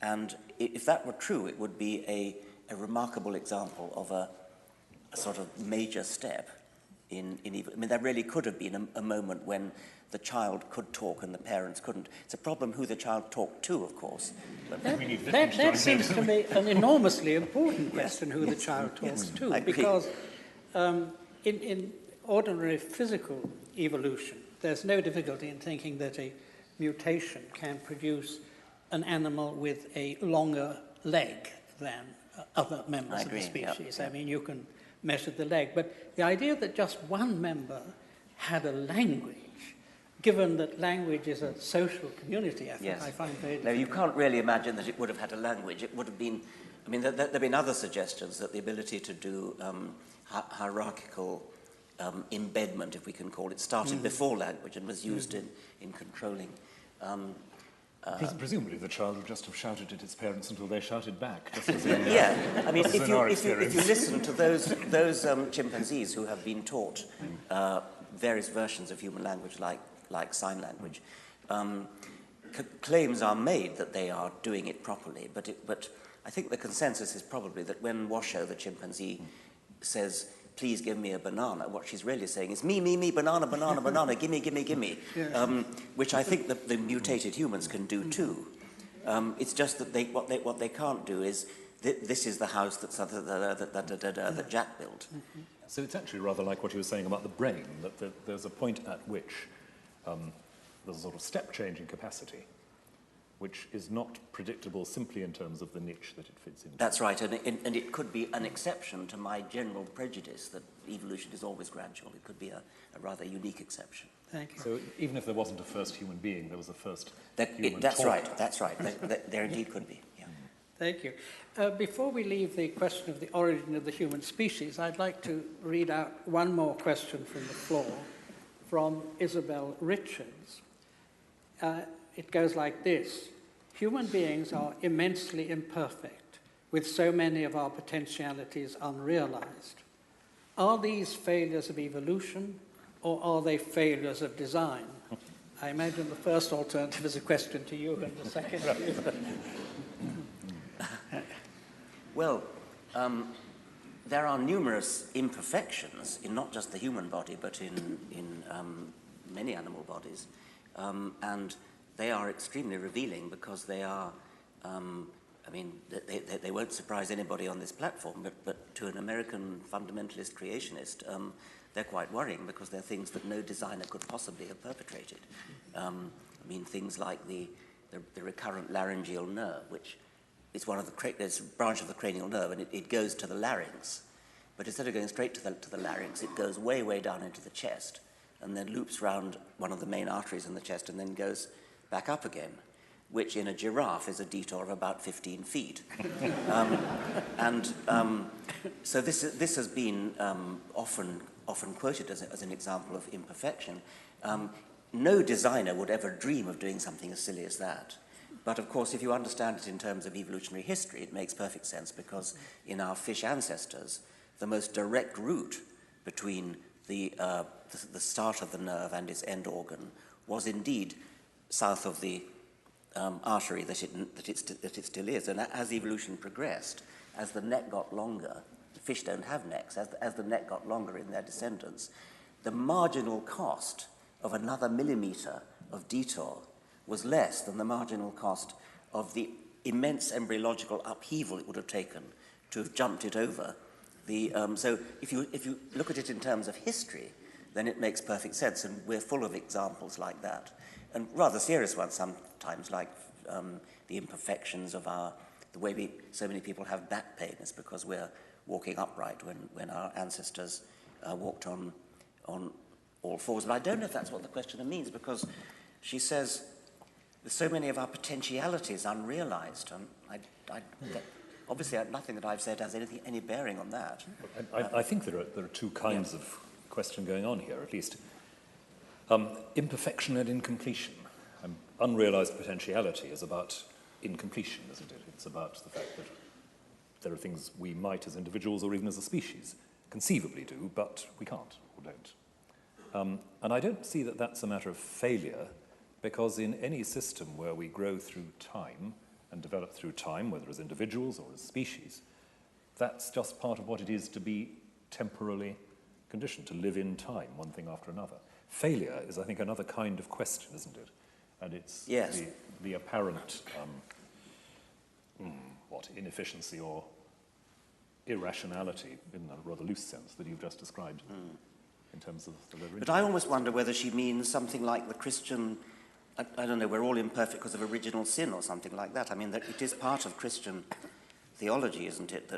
And if that were true, it would be a remarkable example of a sort of major step in I mean, there really could have been a moment when the child could talk and the parents couldn't. It's a problem who the child talked to, of course. But that seems to me an enormously important question, who the child talks to, because in ordinary physical evolution, there's no difficulty in thinking that a mutation can produce an animal with a longer leg than other members of the species. I mean, you can measure the leg. But the idea that just one member had a language, given that language is a social community, I find very difficult. No, you can't really imagine that it would have had a language. It would have been, I mean, there have been other suggestions that the ability to do hierarchical embedment, if we can call it, started before language and was used in controlling. Presumably the child would just have shouted at its parents until they shouted back. Just as in, I mean, if you listen to those chimpanzees who have been taught various versions of human language, like sign language, claims are made that they are doing it properly. But I think the consensus is probably that when Washoe, the chimpanzee, says, "Please give me a banana," what she's really saying is, me, banana, banana, banana, gimme, gimme, gimme, which I think the mutated humans can do too. It's just that what they can't do is, this is the house that Jack built. So it's actually rather like what you were saying about the brain, that there's a point at which there's a sort of step change in capacity, which is not predictable simply in terms of the niche that it fits into. That's right, and it could be an exception to my general prejudice that evolution is always gradual. It could be a rather unique exception. Thank you. So even if there wasn't a first human being, there was a first human That's talk. right, that's right. There indeed could be, yeah. Thank you. Before we leave the question of the origin of the human species, I'd like to read out one more question from the floor from Isabel Richards. It goes like this: human beings are immensely imperfect, with so many of our potentialities unrealized. Are these failures of evolution, or are they failures of design? I imagine the first alternative is a question to you, and the second to you. Well, there are numerous imperfections in not just the human body, but in many animal bodies. And they are extremely revealing because they are, I mean, they won't surprise anybody on this platform, but to an American fundamentalist creationist, they're quite worrying because they're things that no designer could possibly have perpetrated. I mean, things like the recurrent laryngeal nerve, which is there's a branch of the cranial nerve, and it goes to the larynx. But instead of going straight to the larynx, it goes way, way down into the chest, and then loops round one of the main arteries in the chest, and then goes back up again, which in a giraffe is a detour of about 15 feet. So this has been often quoted as an example of imperfection. No designer would ever dream of doing something as silly as that. But of course, if you understand it in terms of evolutionary history, it makes perfect sense, because in our fish ancestors, the most direct route between the start of the nerve and its end organ was indeed south of the artery that it still is. And as evolution progressed, as the neck got longer, fish don't have necks, as the neck got longer in their descendants, the marginal cost of another millimetre of detour was less than the marginal cost of the immense embryological upheaval it would have taken to have jumped it over. So if you look at it in terms of history, then it makes perfect sense, and we're full of examples like that. And rather serious ones sometimes, like the imperfections of the way so many people have back pain is because we're walking upright when our ancestors walked on all fours. But I don't know if that's what the questioner means, because she says there's so many of our potentialities unrealized, and obviously nothing that I've said has any bearing on that. I think there are two kinds of question going on here, at least. Imperfection and incompletion. Unrealized potentiality is about incompletion, isn't it? It's about the fact that there are things we might, as individuals or even as a species, conceivably do, but we can't or don't. And I don't see that that's a matter of failure, because in any system where we grow through time and develop through time, whether as individuals or as species, that's just part of what it is to be temporally conditioned, to live in time, one thing after another. Failure is, I think, another kind of question, isn't it? And it's the apparent inefficiency or irrationality, in a rather loose sense, that you've just described in terms of the liver. But I almost wonder whether she means something like the Christian, I don't know, we're all imperfect because of original sin or something like that. I mean, that it is part of Christian theology, isn't it,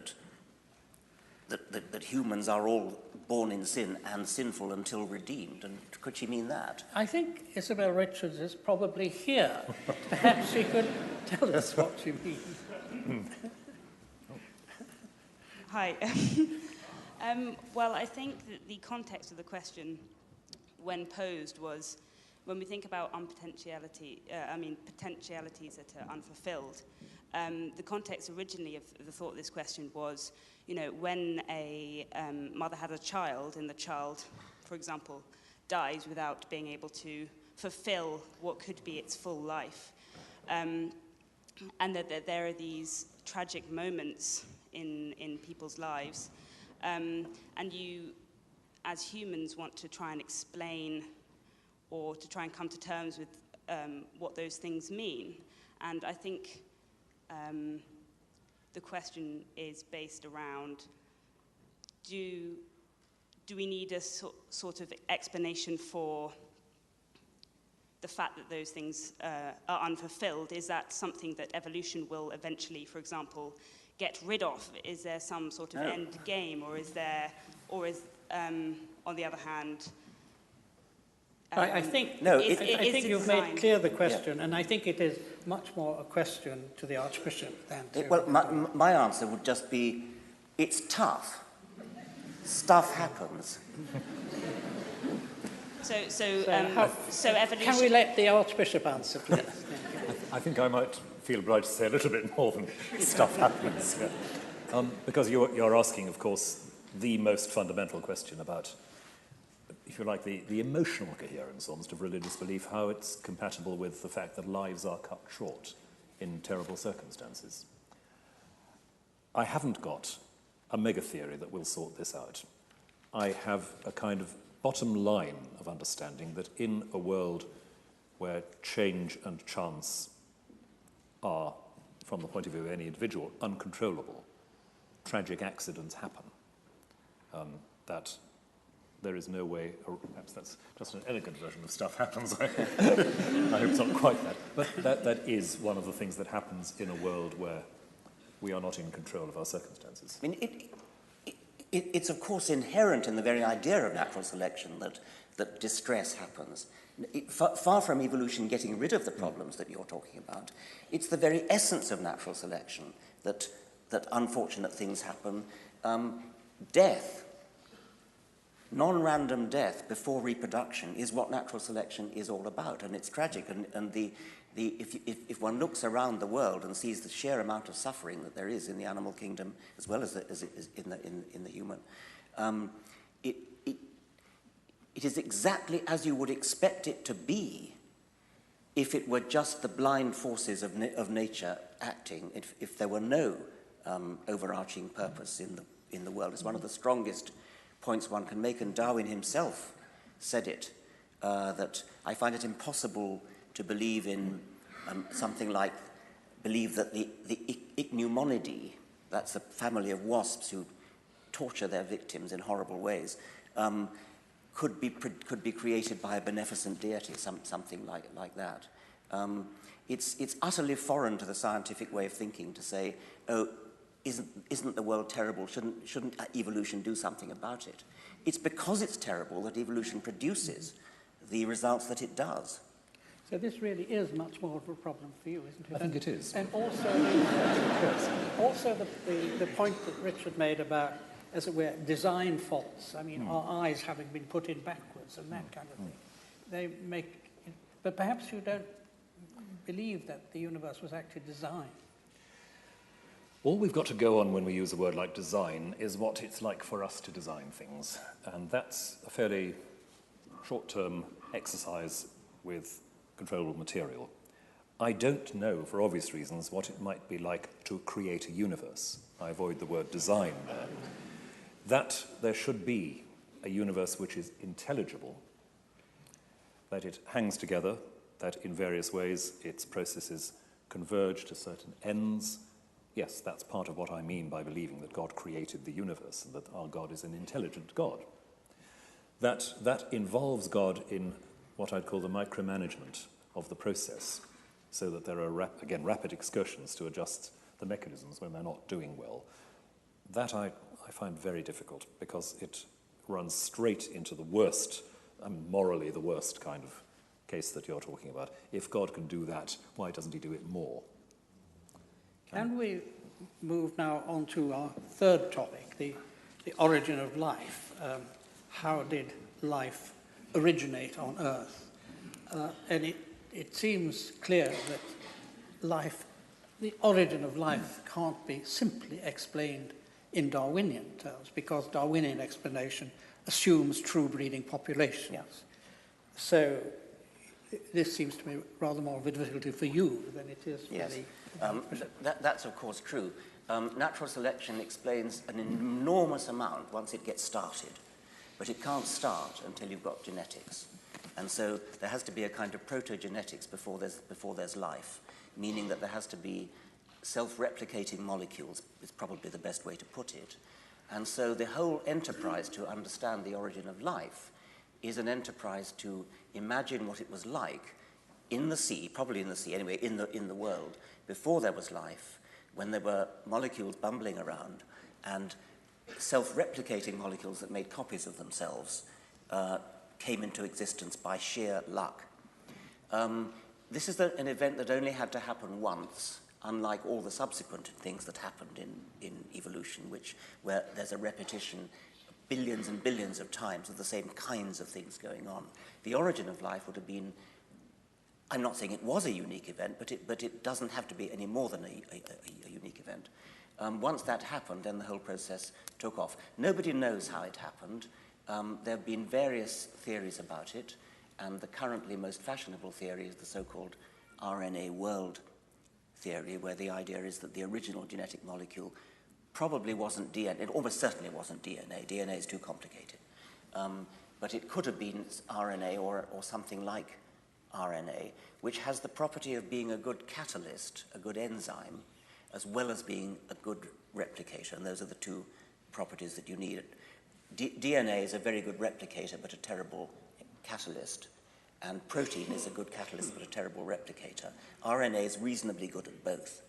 that humans are all born in sin and sinful until redeemed. And could she mean that? I think Isabel Richards is probably here. Perhaps she could tell us what she means. Hi. Well, I think that the context of the question, when posed, was when we think about potentialities that are unfulfilled. The context originally of the thought of this question was, when a mother has a child and the child, for example, dies without being able to fulfill what could be its full life, and that there are these tragic moments in people's lives, and you, as humans, want to try and explain or to try and come to terms with what those things mean. And I think the question is based around, do we need a sort of explanation for the fact that those things are unfulfilled? Is that something that evolution will eventually, for example, get rid of? Is there some sort of end game, or is on the other hand, I think you've made clear the question, and I think it is much more a question to the Archbishop than to... Well, my answer would just be, it's tough. Stuff happens. So evolution... Can we let the Archbishop answer, please? I think I might feel obliged to say a little bit more than stuff happens. Yeah. Because you're asking, of course, the most fundamental question about, if you like, the emotional coherence almost of religious belief, how it's compatible with the fact that lives are cut short in terrible circumstances. I haven't got a mega theory that will sort this out. I have a kind of bottom line of understanding that in a world where change and chance are, from the point of view of any individual, uncontrollable, tragic accidents happen, that there is no way, or perhaps that's just an elegant version of stuff happens. I hope it's not quite that. But that is one of the things that happens in a world where we are not in control of our circumstances. I mean, it's of course inherent in the very idea of natural selection that distress happens. Far from evolution getting rid of the problems that you're talking about, it's the very essence of natural selection that unfortunate things happen. Death, non-random death before reproduction, is what natural selection is all about, and it's tragic. And if one looks around the world and sees the sheer amount of suffering that there is in the animal kingdom as well as in the human, it is exactly as you would expect it to be if it were just the blind forces of nature acting, if there were no overarching purpose in the world. It's one of the strongest points one can make, and Darwin himself said it, that I find it impossible to believe in believe that the Ichneumonidae, that's a family of wasps who torture their victims in horrible ways, could be created by a beneficent deity, something like that. It's utterly foreign to the scientific way of thinking to say, oh, isn't the world terrible? Shouldn't evolution do something about it? It's because it's terrible that evolution produces the results that it does. So this really is much more of a problem for you, isn't it? I think it is. And also, the point that Richard made about, as it were, design faults. I mean, our eyes having been put in backwards and that kind of thing. They make, but perhaps you don't believe that the universe was actually designed. All we've got to go on when we use a word like design is what it's like for us to design things. And that's a fairly short-term exercise with controllable material. I don't know, for obvious reasons, what it might be like to create a universe. I avoid the word design there. That there should be a universe which is intelligible, that it hangs together, that in various ways its processes converge to certain ends. Yes, that's part of what I mean by believing that God created the universe and that our God is an intelligent God. That involves God in what I'd call the micromanagement of the process, so that there are, rapid excursions to adjust the mechanisms when they're not doing well. That I find very difficult, because it runs straight into the worst, morally the worst kind of case that you're talking about. If God can do that, why doesn't he do it more? Can we move now on to our third topic, the origin of life? How did life originate on Earth? And it seems clear that the origin of life can't be simply explained in Darwinian terms, because Darwinian explanation assumes true breeding populations. Yes. So this seems to me rather more of a difficulty for you than it is for Yes. the... That's of course true. Natural selection explains an enormous amount once it gets started, but it can't start until you've got genetics. And so there has to be a kind of protogenetics before there's life, meaning that there has to be self-replicating molecules, is probably the best way to put it. And so the whole enterprise to understand the origin of life is an enterprise to imagine what it was like in the sea, probably in the sea anyway, in the world, before there was life, when there were molecules bumbling around and self-replicating molecules that made copies of themselves came into existence by sheer luck. This is an event that only had to happen once, unlike all the subsequent things that happened in evolution, where there's a repetition billions and billions of times of the same kinds of things going on. The origin of life would have been, I'm not saying it was a unique event, but it doesn't have to be any more than a unique event. Once that happened, then the whole process took off. Nobody knows how it happened. There have been various theories about it, and the currently most fashionable theory is the so-called RNA world theory, where the idea is that the original genetic molecule probably wasn't DNA. It almost certainly wasn't DNA. DNA is too complicated. But it could have been RNA or something like RNA, which has the property of being a good catalyst, a good enzyme, as well as being a good replicator. And those are the two properties that you need. DNA is a very good replicator, but a terrible catalyst. And protein is a good catalyst, but a terrible replicator. RNA is reasonably good at both.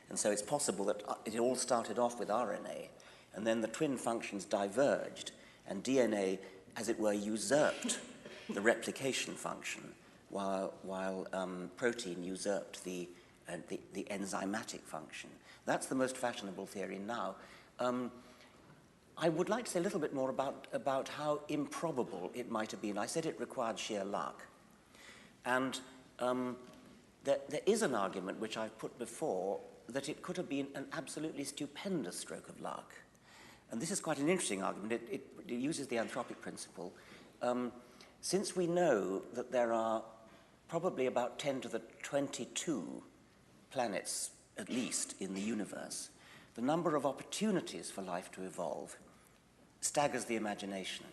And so it's possible that it all started off with RNA, and then the twin functions diverged, and DNA, as it were, usurped the replication function, while protein usurped the enzymatic function. That's the most fashionable theory now. I would like to say a little bit more about how improbable it might have been. I said it required sheer luck. And there is an argument, which I've put before, that it could have been an absolutely stupendous stroke of luck. And this is quite an interesting argument. It uses the anthropic principle. Since we know that there are probably about 10 to the 22 planets, at least, in the universe, the number of opportunities for life to evolve staggers the imagination.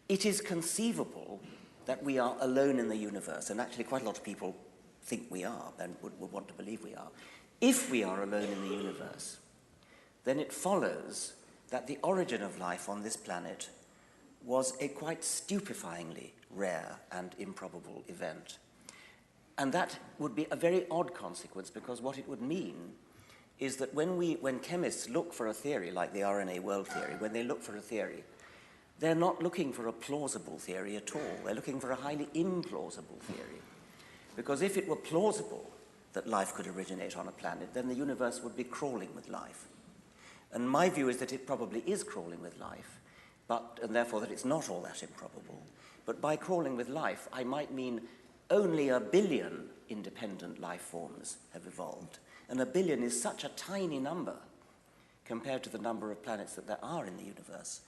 It is conceivable that we are alone in the universe, and actually quite a lot of people think we are and would want to believe we are. If we are alone in the universe, then it follows that the origin of life on this planet was a quite stupefyingly rare and improbable event. And that would be a very odd consequence, because what it would mean is that when chemists look for a theory like the RNA world theory, when they look for a theory, they're not looking for a plausible theory at all. They're looking for a highly implausible theory. Because if it were plausible that life could originate on a planet, then the universe would be crawling with life. And my view is that it probably is crawling with life, and therefore that it's not all that improbable. But by crawling with life, I might mean only 1 billion independent life forms have evolved. And 1 billion is such a tiny number compared to the number of planets that there are in the universe,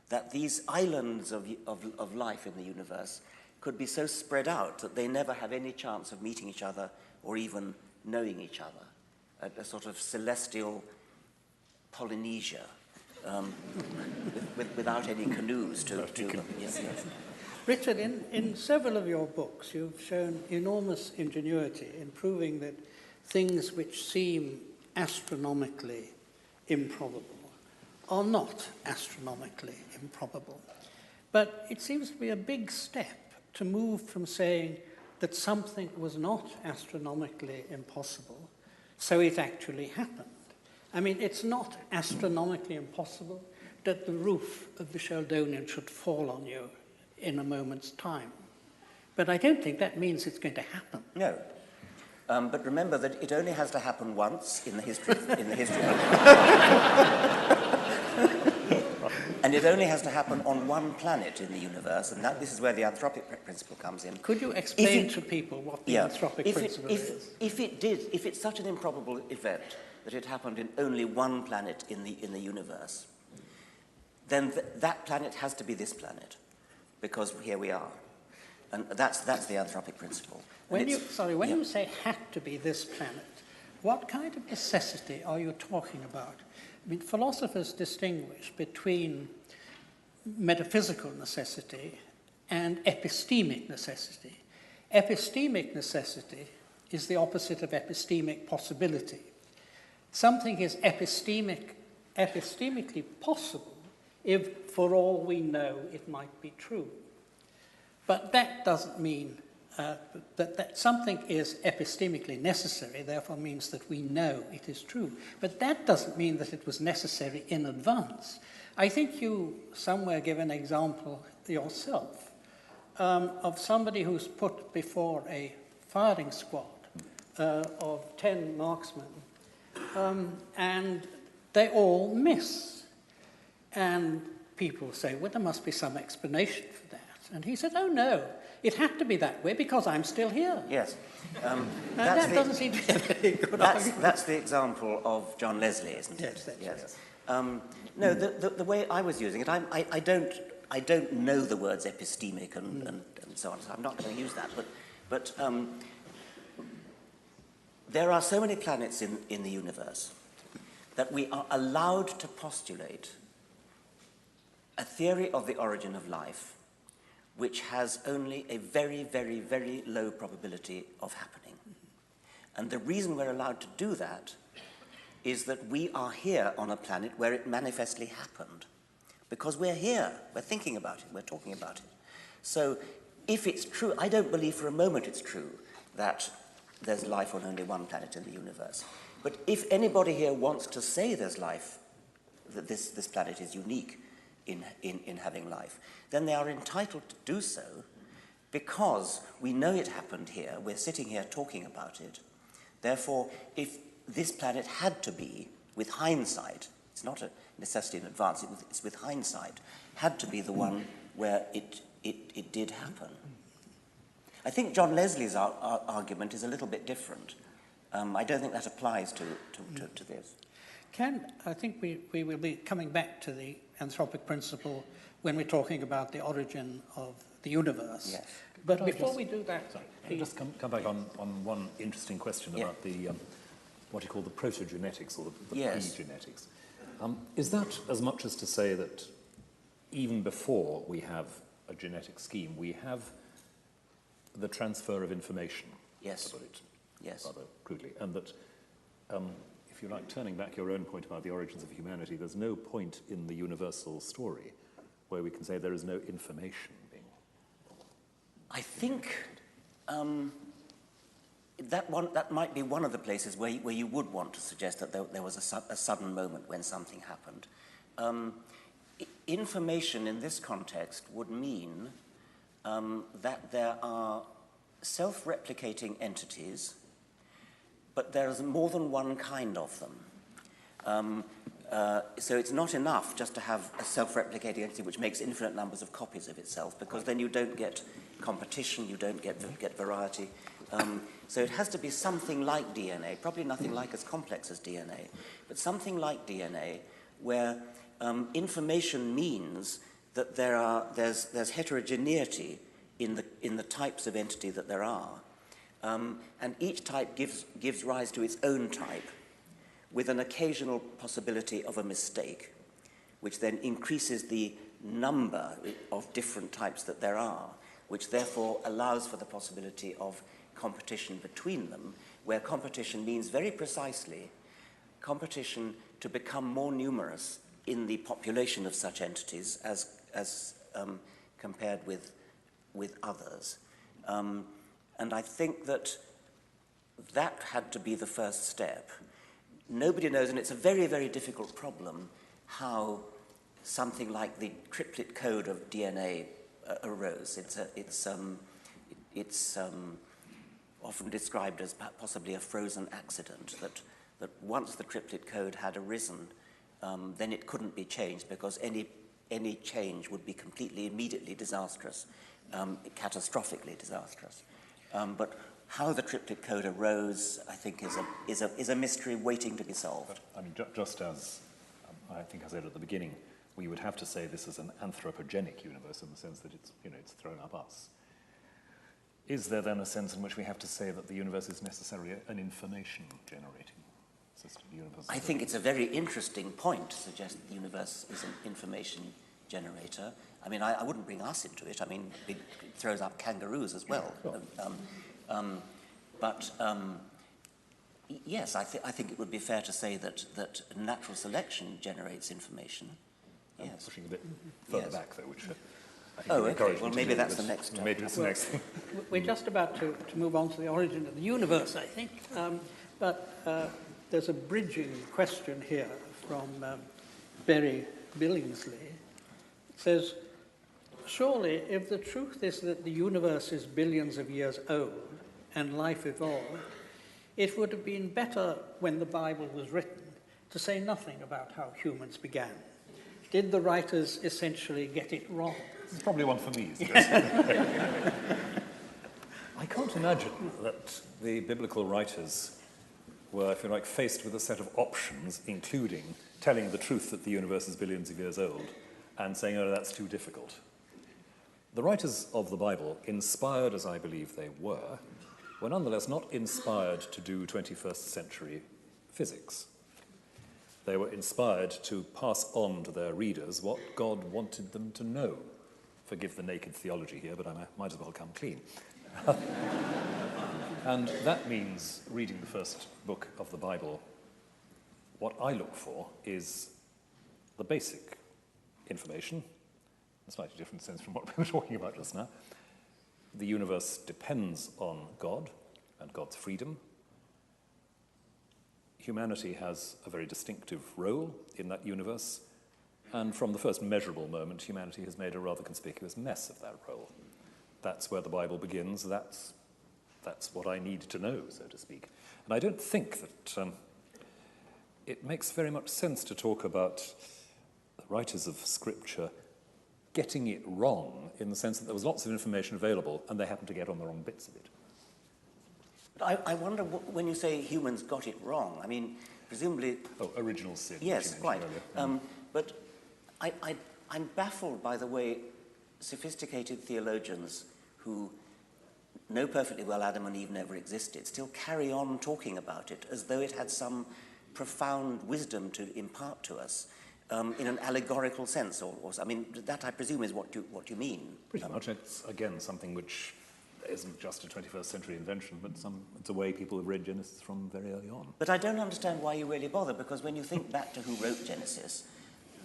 that these islands of life in the universe could be so spread out that they never have any chance of meeting each other or even knowing each other. A sort of celestial Polynesia, without any canoes to yes. Richard, in several of your books, you've shown enormous ingenuity in proving that things which seem astronomically improbable are not astronomically improbable. But it seems to be a big step to move from saying that something was not astronomically impossible, so it actually happened. I mean, it's not astronomically impossible that the roof of the Sheldonian should fall on you in a moment's time. But I don't think that means it's going to happen. No. But remember that it only has to happen once in the history of and it only has to happen on one planet in the universe, and this is where the anthropic principle comes in. Could you explain to people what the anthropic principle is? If it's such an improbable event that it happened in only one planet in the universe, then that planet has to be this planet, because here we are. And that's the anthropic principle. When you say had to be this planet, what kind of necessity are you talking about? I mean, philosophers distinguish between metaphysical necessity and epistemic necessity. Epistemic necessity is the opposite of epistemic possibility. Something is epistemically possible if, for all we know, it might be true. But that doesn't mean that something is epistemically necessary, therefore means that we know it is true. But that doesn't mean that it was necessary in advance. I think you somewhere give an example yourself of somebody who's put before a firing squad of 10 marksmen, and they all miss. And people say, well, there must be some explanation for that. And he said, oh, no, it had to be that way because I'm still here. Yes. That doesn't seem to be a very good argument. That's the example of John Leslie, isn't it? Yes. No, the way I was using it, I don't know the words epistemic and so on, so I'm not going to use that. But there are so many planets in the universe that we are allowed to postulate a theory of the origin of life which has only a very, very, very low probability of happening. And the reason we're allowed to do that is that we are here on a planet where it manifestly happened. Because we're here, we're thinking about it, we're talking about it. So if it's true, I don't believe for a moment it's true that there's life on only one planet in the universe. But if anybody here wants to say there's life, that this planet is unique in having life, then they are entitled to do so because we know it happened here, we're sitting here talking about it. Therefore, if this planet had to be, with hindsight, it's not a necessity in advance, it's with hindsight, had to be the one where it did happen. I think John Leslie's argument is a little bit different. I don't think that applies to this. I think we will be coming back to the anthropic principle when we're talking about the origin of the universe. Yes. But before we do that, Can I just come back on one interesting question about the what you call the protogenetics or the Yes. pre-genetics. Is that as much as to say that even before we have a genetic scheme, we have the transfer of information? Yes. To put it Yes. rather crudely, and that, if you like, turning back your own point about the origins of humanity, there's no point in the universal story where we can say there is no information being. I think that might be one of the places where you would want to suggest that there was a sudden moment when something happened. Information in this context would mean that there are self-replicating entities, but there is more than one kind of them. So it's not enough just to have a self-replicating entity which makes infinite numbers of copies of itself, because then you don't get competition, you don't get variety. So it has to be something like DNA, probably nothing like as complex as DNA, but something like DNA where information means that there's heterogeneity in the types of entity that there are. And each type gives rise to its own type, with an occasional possibility of a mistake, which then increases the number of different types that there are, which therefore allows for the possibility of competition between them, where competition means very precisely competition to become more numerous in the population of such entities as compared with others. And I think that had to be the first step. Nobody knows, and it's a very, very difficult problem, how something like the triplet code of DNA arose. It's often described as possibly a frozen accident, that once the triplet code had arisen, then it couldn't be changed, because any change would be immediately disastrous, catastrophically disastrous. But how the triplet code arose, I think, is a mystery waiting to be solved. I mean, just as I think I said at the beginning, we would have to say this is an anthropogenic universe in the sense that it's thrown up us. Is there then a sense in which we have to say that the universe is necessarily an information-generating system? I think it's a very interesting point to suggest that the universe is an information generator. I mean, I wouldn't bring us into it. I mean, it throws up kangaroos as well. Sure. Yes, I think it would be fair to say that natural selection generates information. I'm Yes. pushing a bit further Yes. back, though, which I think Oh, would okay. encourage Well, me to maybe do, that's but the next. Maybe it's the next thing. we're just about to move on to the origin of the universe, I think. But there's a bridging question here from Berry Billingsley. It says, surely if the truth is that the universe is billions of years old and life evolved, it would have been better when the Bible was written to say nothing about how humans began. Did the writers essentially get it wrong? This is probably one for me, isn't it? I can't imagine that the biblical writers were, if you like, faced with a set of options, including telling the truth that the universe is billions of years old and saying, oh, that's too difficult. The writers of the Bible, inspired as I believe they were nonetheless not inspired to do 21st century physics. They were inspired to pass on to their readers what God wanted them to know. Forgive the naked theology here, but I might as well come clean. And that means reading the first book of the Bible. What I look for is the basic information, in a slightly different sense from what we were talking about just now. The universe depends on God and God's freedom. Humanity has a very distinctive role in that universe, and from the first measurable moment, humanity has made a rather conspicuous mess of that role. That's where the Bible begins. That's what I need to know, so to speak. And I don't think that it makes very much sense to talk about the writers of Scripture getting it wrong in the sense that there was lots of information available and they happened to get on the wrong bits of it. But I wonder, when you say humans got it wrong, I mean, presumably... Oh, original sin. Yes, quite. Earlier. But I'm baffled by the way sophisticated theologians who know perfectly well Adam and Eve never existed still carry on talking about it as though it had some profound wisdom to impart to us in an allegorical sense. I mean, that I presume is what you mean. Pretty much. It's, again, something which isn't just a 21st century invention, but it's a way people have read Genesis from very early on. But I don't understand why you really bother, because when you think back to who wrote Genesis,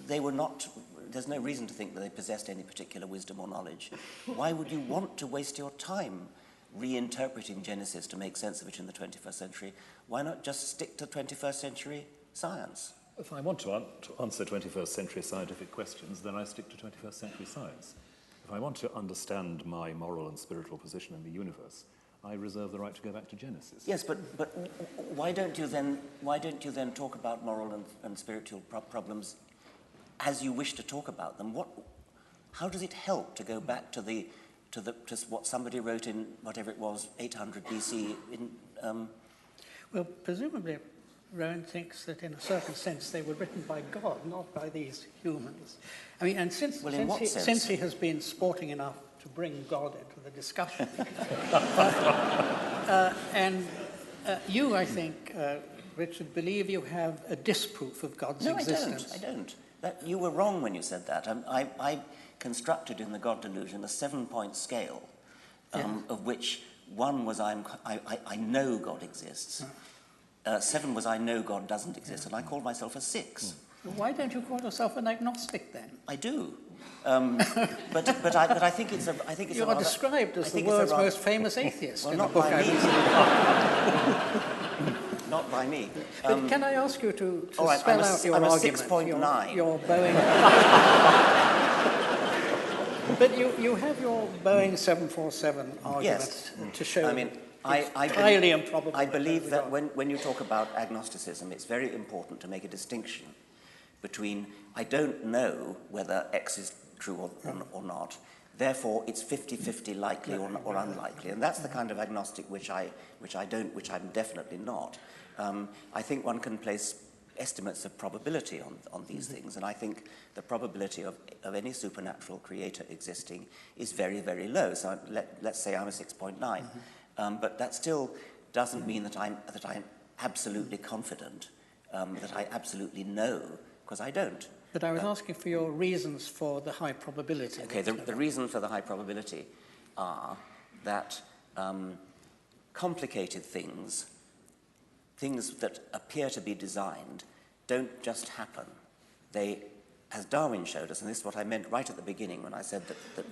they were not, there's no reason to think that they possessed any particular wisdom or knowledge. Why would you want to waste your time reinterpreting Genesis to make sense of it in the 21st century? Why not just stick to 21st century science? If I want to answer 21st century scientific questions, then I stick to 21st century science. If I want to understand my moral and spiritual position in the universe, I reserve the right to go back to Genesis. Yes, but why don't you then talk about moral and spiritual problems as you wish to talk about them? How does it help to go back to what somebody wrote in whatever it was 800 BC Well, presumably Rowan thinks that in a certain sense they were written by God, not by these humans. I mean, and since he has been sporting enough to bring God into the discussion, you, I think, Richard, believe you have a disproof of God's existence. No, I don't. You were wrong when you said that. I constructed in the God delusion a 7-point scale, of which 1 was I know God exists. 7 was I know God doesn't exist, and I called myself a 6. Well, why don't you call yourself an agnostic then? I do, but I think it's you are described as the world's most famous atheist. Well, in not a book by me. Not by me. But can I ask you to right, spell out your I'm a argument? 6.9. Your Boeing. But you have your Boeing 747 argument to show. I mean, highly improbable. I believe that when you talk about agnosticism, it's very important to make a distinction between I don't know whether X is true or not, therefore it's 50-50 likely or unlikely, and that's the kind of agnostic which I'm definitely not. I think one can place estimates of probability on these things, and I think the probability of any supernatural creator existing is very, very low. So let's say I'm a 6.9. But that still doesn't mean that I'm absolutely confident, that I absolutely know, because I don't. But I was asking for your reasons for the high probability. Okay, the reasons for the high probability are that complicated things that appear to be designed, don't just happen. They, as Darwin showed us, and this is what I meant right at the beginning when I said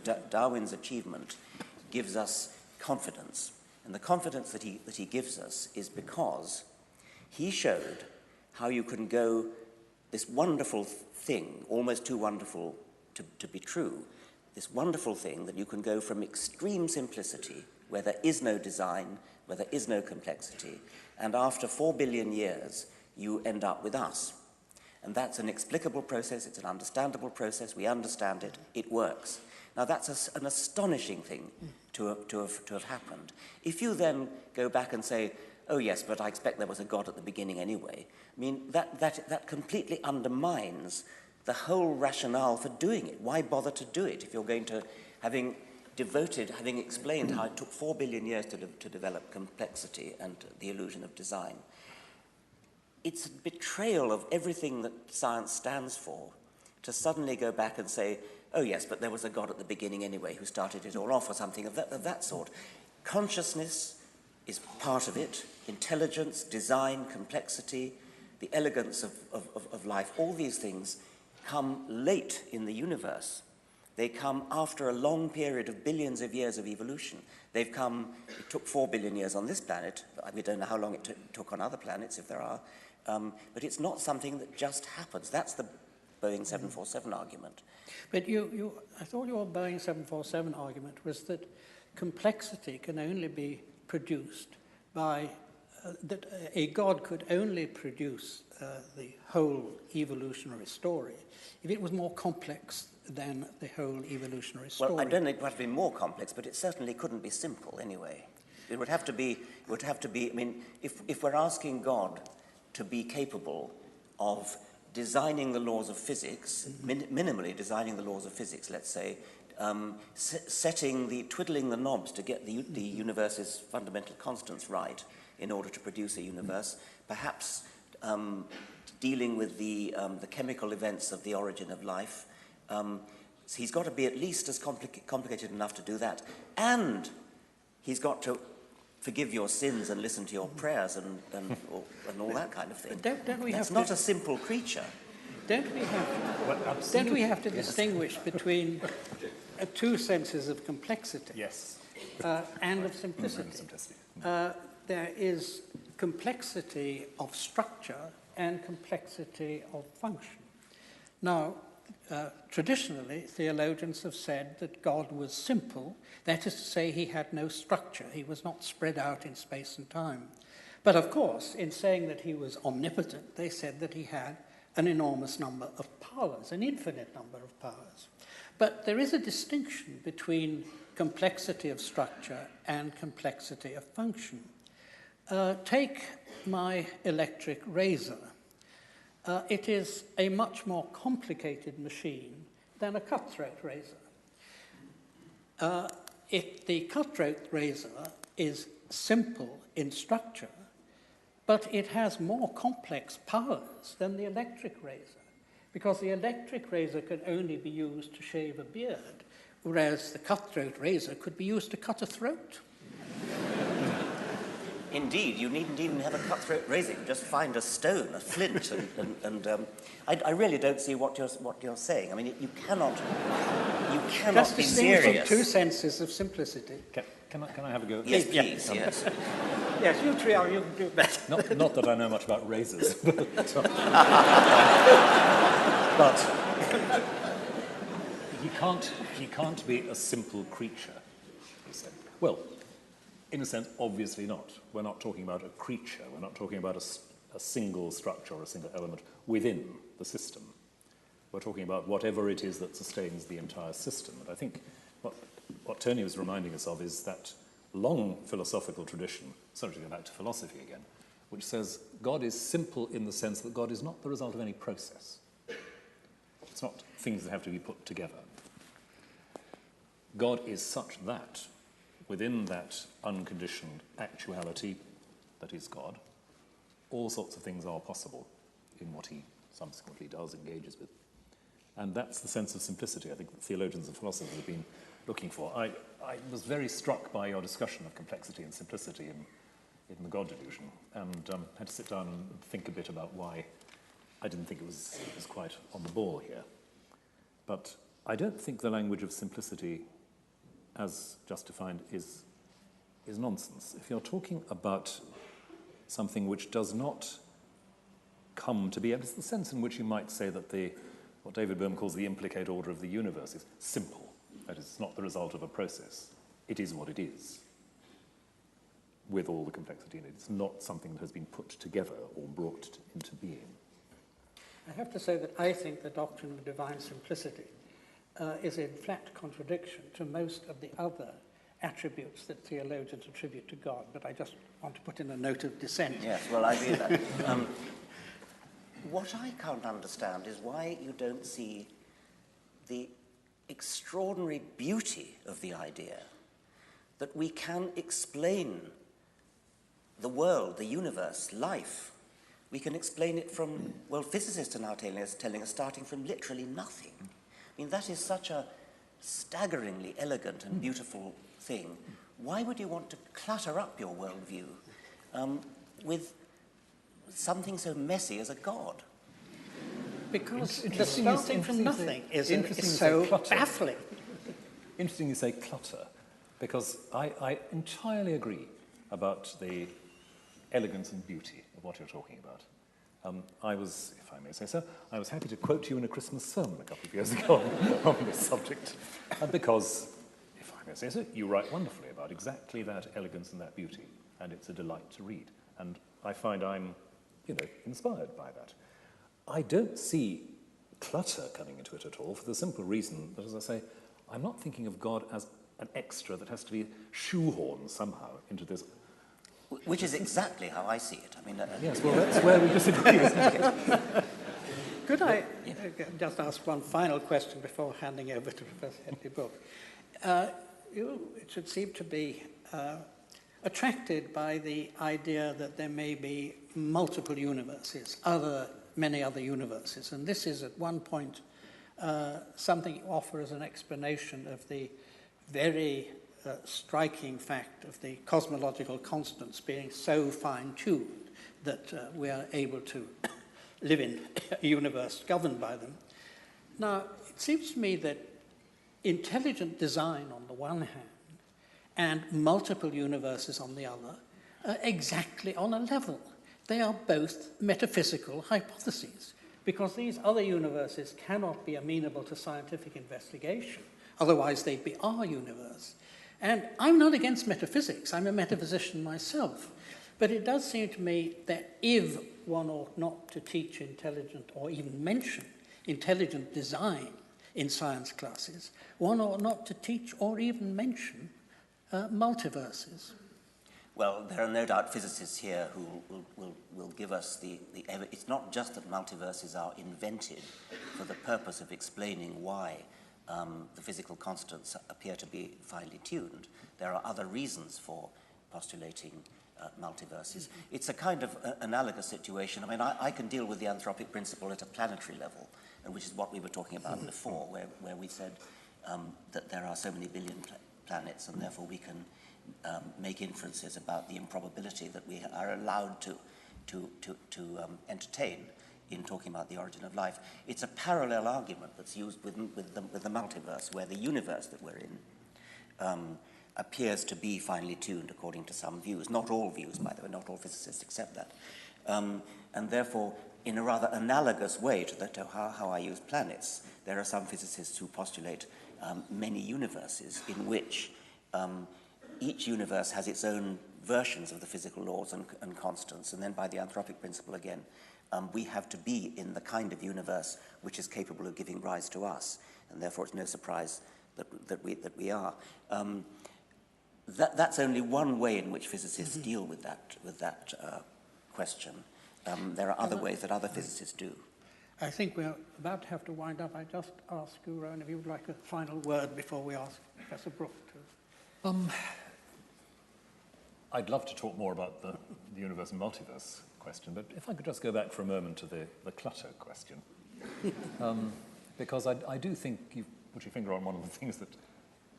that Darwin's achievement gives us confidence. And the confidence that he gives us is because he showed how you can go this wonderful thing, almost too wonderful to be true, this wonderful thing that you can go from extreme simplicity, where there is no design, where there is no complexity, and after 4 billion years, you end up with us. And that's an explicable process, it's an understandable process, we understand it, it works. Now that's an astonishing thing to have happened. If you then go back and say, oh yes, but I expect there was a God at the beginning anyway, I mean, that completely undermines the whole rationale for doing it. Why bother to do it if you're going to, having explained how it took 4 billion years to develop complexity and the illusion of design? It's a betrayal of everything that science stands for to suddenly go back and say, oh yes, but there was a God at the beginning anyway who started it all off, or something of that sort. Consciousness is part of it. Intelligence, design, complexity, the elegance of life, all these things come late in the universe. They come after a long period of billions of years of evolution. It took 4 billion years on this planet. We don't know how long it took on other planets, if there are. But it's not something that just happens. That's the Boeing 747 argument. But I thought your Boeing 747 argument was that complexity can only be produced by, that a God could only produce the whole evolutionary story if it was more complex than the whole evolutionary story. Well, I don't think it would have to be more complex, but it certainly couldn't be simple anyway. It would have to be, I mean, if we're asking God to be capable of designing the laws of physics, minimally designing the laws of physics, let's say, twiddling the knobs to get the universe's fundamental constants right in order to produce a universe, perhaps dealing with the chemical events of the origin of life. So he's got to be at least as complicated enough to do that, and he's got to forgive your sins and listen to your prayers and all that kind of thing. That's not a simple creature. Don't we have to distinguish between two senses of complexity? Yes. And of simplicity. There is complexity of structure and complexity of function. Now, traditionally, theologians have said that God was simple. That is to say, he had no structure. He was not spread out in space and time. But of course, in saying that he was omnipotent, they said that he had an enormous number of powers, an infinite number of powers. But there is a distinction between complexity of structure and complexity of function. Take my electric razor. It is a much more complicated machine than a cutthroat razor. The cutthroat razor is simple in structure, but it has more complex powers than the electric razor, because the electric razor can only be used to shave a beard, whereas the cutthroat razor could be used to cut a throat. Indeed, you needn't even have a cutthroat razor. You just find a stone, a flint, I really don't see what you're saying. I mean, you cannot be serious. Two senses of simplicity. Can I have a go? Yes, please. Yes. Yes, you three are. You can do better. Not that I know much about razors, but he can't be a simple creature, he said. Well, in a sense, obviously not. We're not talking about a creature. We're not talking about a single structure or a single element within the system. We're talking about whatever it is that sustains the entire system. And I think what Tony was reminding us of is that long philosophical tradition, sorry to go back to philosophy again, which says God is simple in the sense that God is not the result of any process. It's not things that have to be put together. God is such that within that unconditioned actuality that is God, all sorts of things are possible in what he subsequently does, engages with. And that's the sense of simplicity I think that theologians and philosophers have been looking for. I was very struck by your discussion of complexity and simplicity in the God delusion, and had to sit down and think a bit about why I didn't think it was quite on the ball here. But I don't think the language of simplicity, as just defined, is nonsense. If you're talking about something which does not come to be, it's the sense in which you might say that what David Bohm calls the implicate order of the universe is simple. That is, it's not the result of a process. It is what it is, with all the complexity in it. It's not something that has been put together or brought into being. I have to say that I think the doctrine of divine simplicity is in flat contradiction to most of the other attributes that theologians attribute to God, but I just want to put in a note of dissent. Yes, well, I read that. What I can't understand is why you don't see the extraordinary beauty of the idea that we can explain the world, the universe, life. We can explain it from, well, physicists are now telling us starting from literally nothing. I mean, that is such a staggeringly elegant and beautiful thing. Why would you want to clutter up your worldview with something so messy as a god? Because the starting from nothing is so baffling. Interesting you say clutter, because I entirely agree about the elegance and beauty of what you're talking about. I was, if I may say so, I was happy to quote you in a Christmas sermon a couple of years ago on this subject, because, if I may say so, you write wonderfully about exactly that elegance and that beauty, and it's a delight to read. And I find I'm, inspired by that. I don't see clutter coming into it at all, for the simple reason that, as I say, I'm not thinking of God as an extra that has to be shoehorned somehow into this. Which is exactly how I see it. I mean, yes, well, that's where we disagree, isn't it? Could I just ask one final question before handing over to Professor Hedley Brooke? It should seem to be attracted by the idea that there may be multiple universes, many other universes, and this is at one point something you offer as an explanation of the very striking fact of the cosmological constants being so fine-tuned that we are able to live in a universe governed by them. Now, it seems to me that intelligent design on the one hand and multiple universes on the other are exactly on a level. They are both metaphysical hypotheses, because these other universes cannot be amenable to scientific investigation. Otherwise, they'd be our universe. And I'm not against metaphysics. I'm a metaphysician myself. But it does seem to me that if one ought not to teach intelligent or even mention intelligent design in science classes, one ought not to teach or even mention multiverses. Well, there are no doubt physicists here who will give us the evidence. It's not just that multiverses are invented for the purpose of explaining why the physical constants appear to be finely tuned. There are other reasons for postulating multiverses. It's a kind of analogous situation. I mean, I can deal with the anthropic principle at a planetary level, which is what we were talking about before, where we said that there are so many billion planets, and therefore we can make inferences about the improbability that we are allowed to entertain in talking about the origin of life. It's a parallel argument that's used with the multiverse, where the universe that we're in appears to be finely tuned according to some views. Not all views, by the way, not all physicists accept that. And therefore, in a rather analogous way to how I use planets, there are some physicists who postulate many universes in which each universe has its own versions of the physical laws and constants, and then by the anthropic principle again, we have to be in the kind of universe which is capable of giving rise to us, and therefore it's no surprise that we are. That's only one way in which physicists deal with that question. There are other ways that other physicists do. I think we're about to have to wind up. I just ask you, Rowan, if you would like a final word before we ask Professor Brooke to... I'd love to talk more about the universe and multiverse question, but if I could just go back for a moment to the clutter question. Because I do think you've put your finger on one of the things that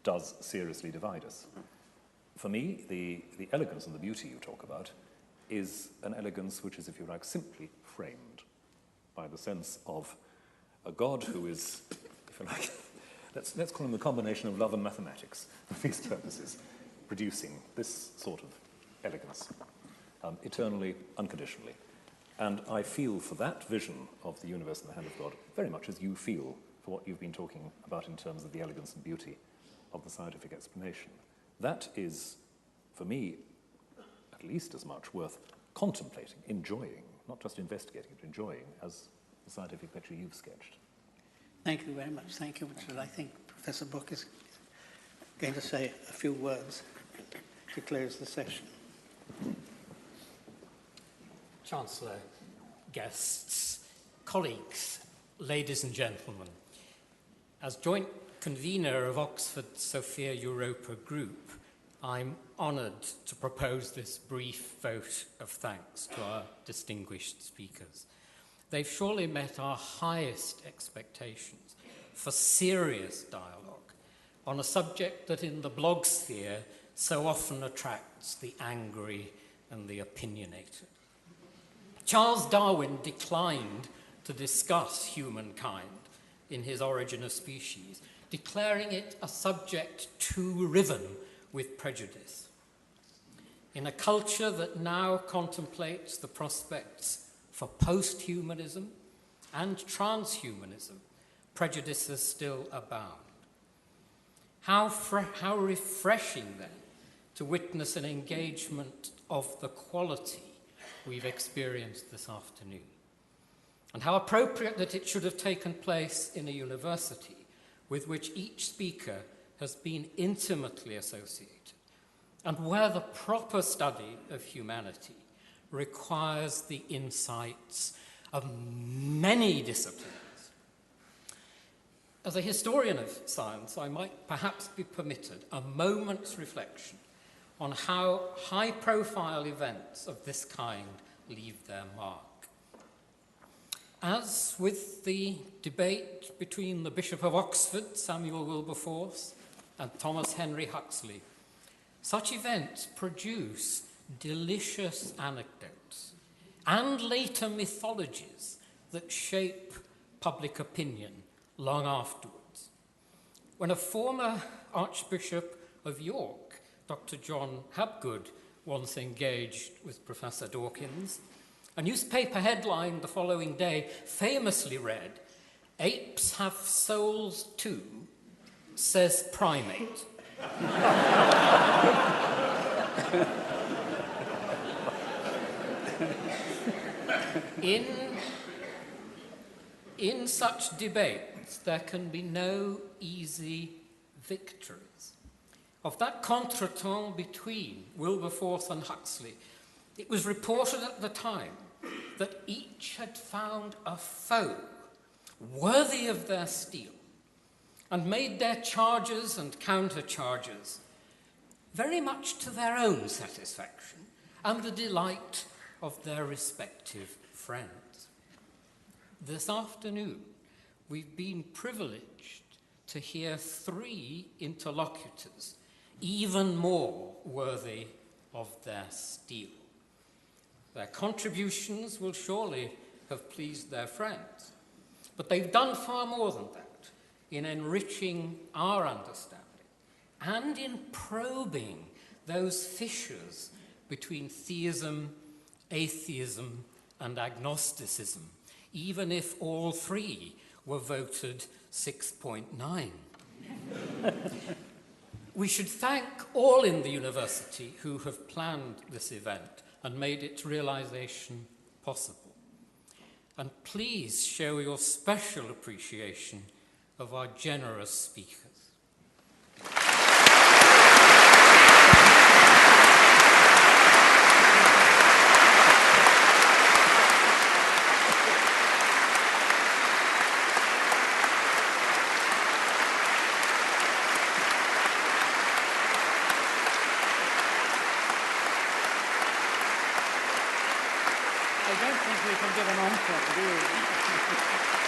does seriously divide us. For me, the elegance and the beauty you talk about is an elegance which is, if you like, simply framed by the sense of a God who is, if you like, let's call him the combination of love and mathematics for these purposes, producing this sort of elegance, eternally, unconditionally. And I feel for that vision of the universe in the hand of God very much as you feel for what you've been talking about in terms of the elegance and beauty of the scientific explanation. That is, for me, at least as much worth contemplating, enjoying, not just investigating, but enjoying, as the scientific picture you've sketched. Thank you very much. Thank you, Richard. I think Professor Brooke is going to say a few words to close the session. Chancellor, guests, colleagues, ladies and gentlemen, as joint convener of Oxford Sophia Europa Group, I'm honoured to propose this brief vote of thanks to our distinguished speakers. They've surely met our highest expectations for serious dialogue on a subject that in the blog sphere so often attracts the angry and the opinionated. Charles Darwin declined to discuss humankind in his Origin of Species, declaring it a subject too riven with prejudice. In a culture that now contemplates the prospects for post-humanism and transhumanism, prejudices still abound. How refreshing, then, to witness an engagement of the quality we've experienced this afternoon. And how appropriate that it should have taken place in a university with which each speaker has been intimately associated, and where the proper study of humanity requires the insights of many disciplines. As a historian of science, I might perhaps be permitted a moment's reflection on how high-profile events of this kind leave their mark. As with the debate between the Bishop of Oxford, Samuel Wilberforce, and Thomas Henry Huxley, such events produce delicious anecdotes and later mythologies that shape public opinion long afterwards. When a former Archbishop of York, Dr. John Hapgood, once engaged with Professor Dawkins, a newspaper headline the following day famously read, "Apes have souls too, says primate." In such debates, there can be no easy victories. Of that contretemps between Wilberforce and Huxley, it was reported at the time that each had found a foe worthy of their steel and made their charges and countercharges very much to their own satisfaction and the delight of their respective friends. This afternoon, we've been privileged to hear 3 interlocutors even more worthy of their steel. Their contributions will surely have pleased their friends, but they've done far more than that in enriching our understanding and in probing those fissures between theism, atheism, and agnosticism, even if all 3 were voted 6.9. We should thank all in the university who have planned this event and made its realization possible. And please show your special appreciation of our generous speakers. I don't think we can give an encore, do we?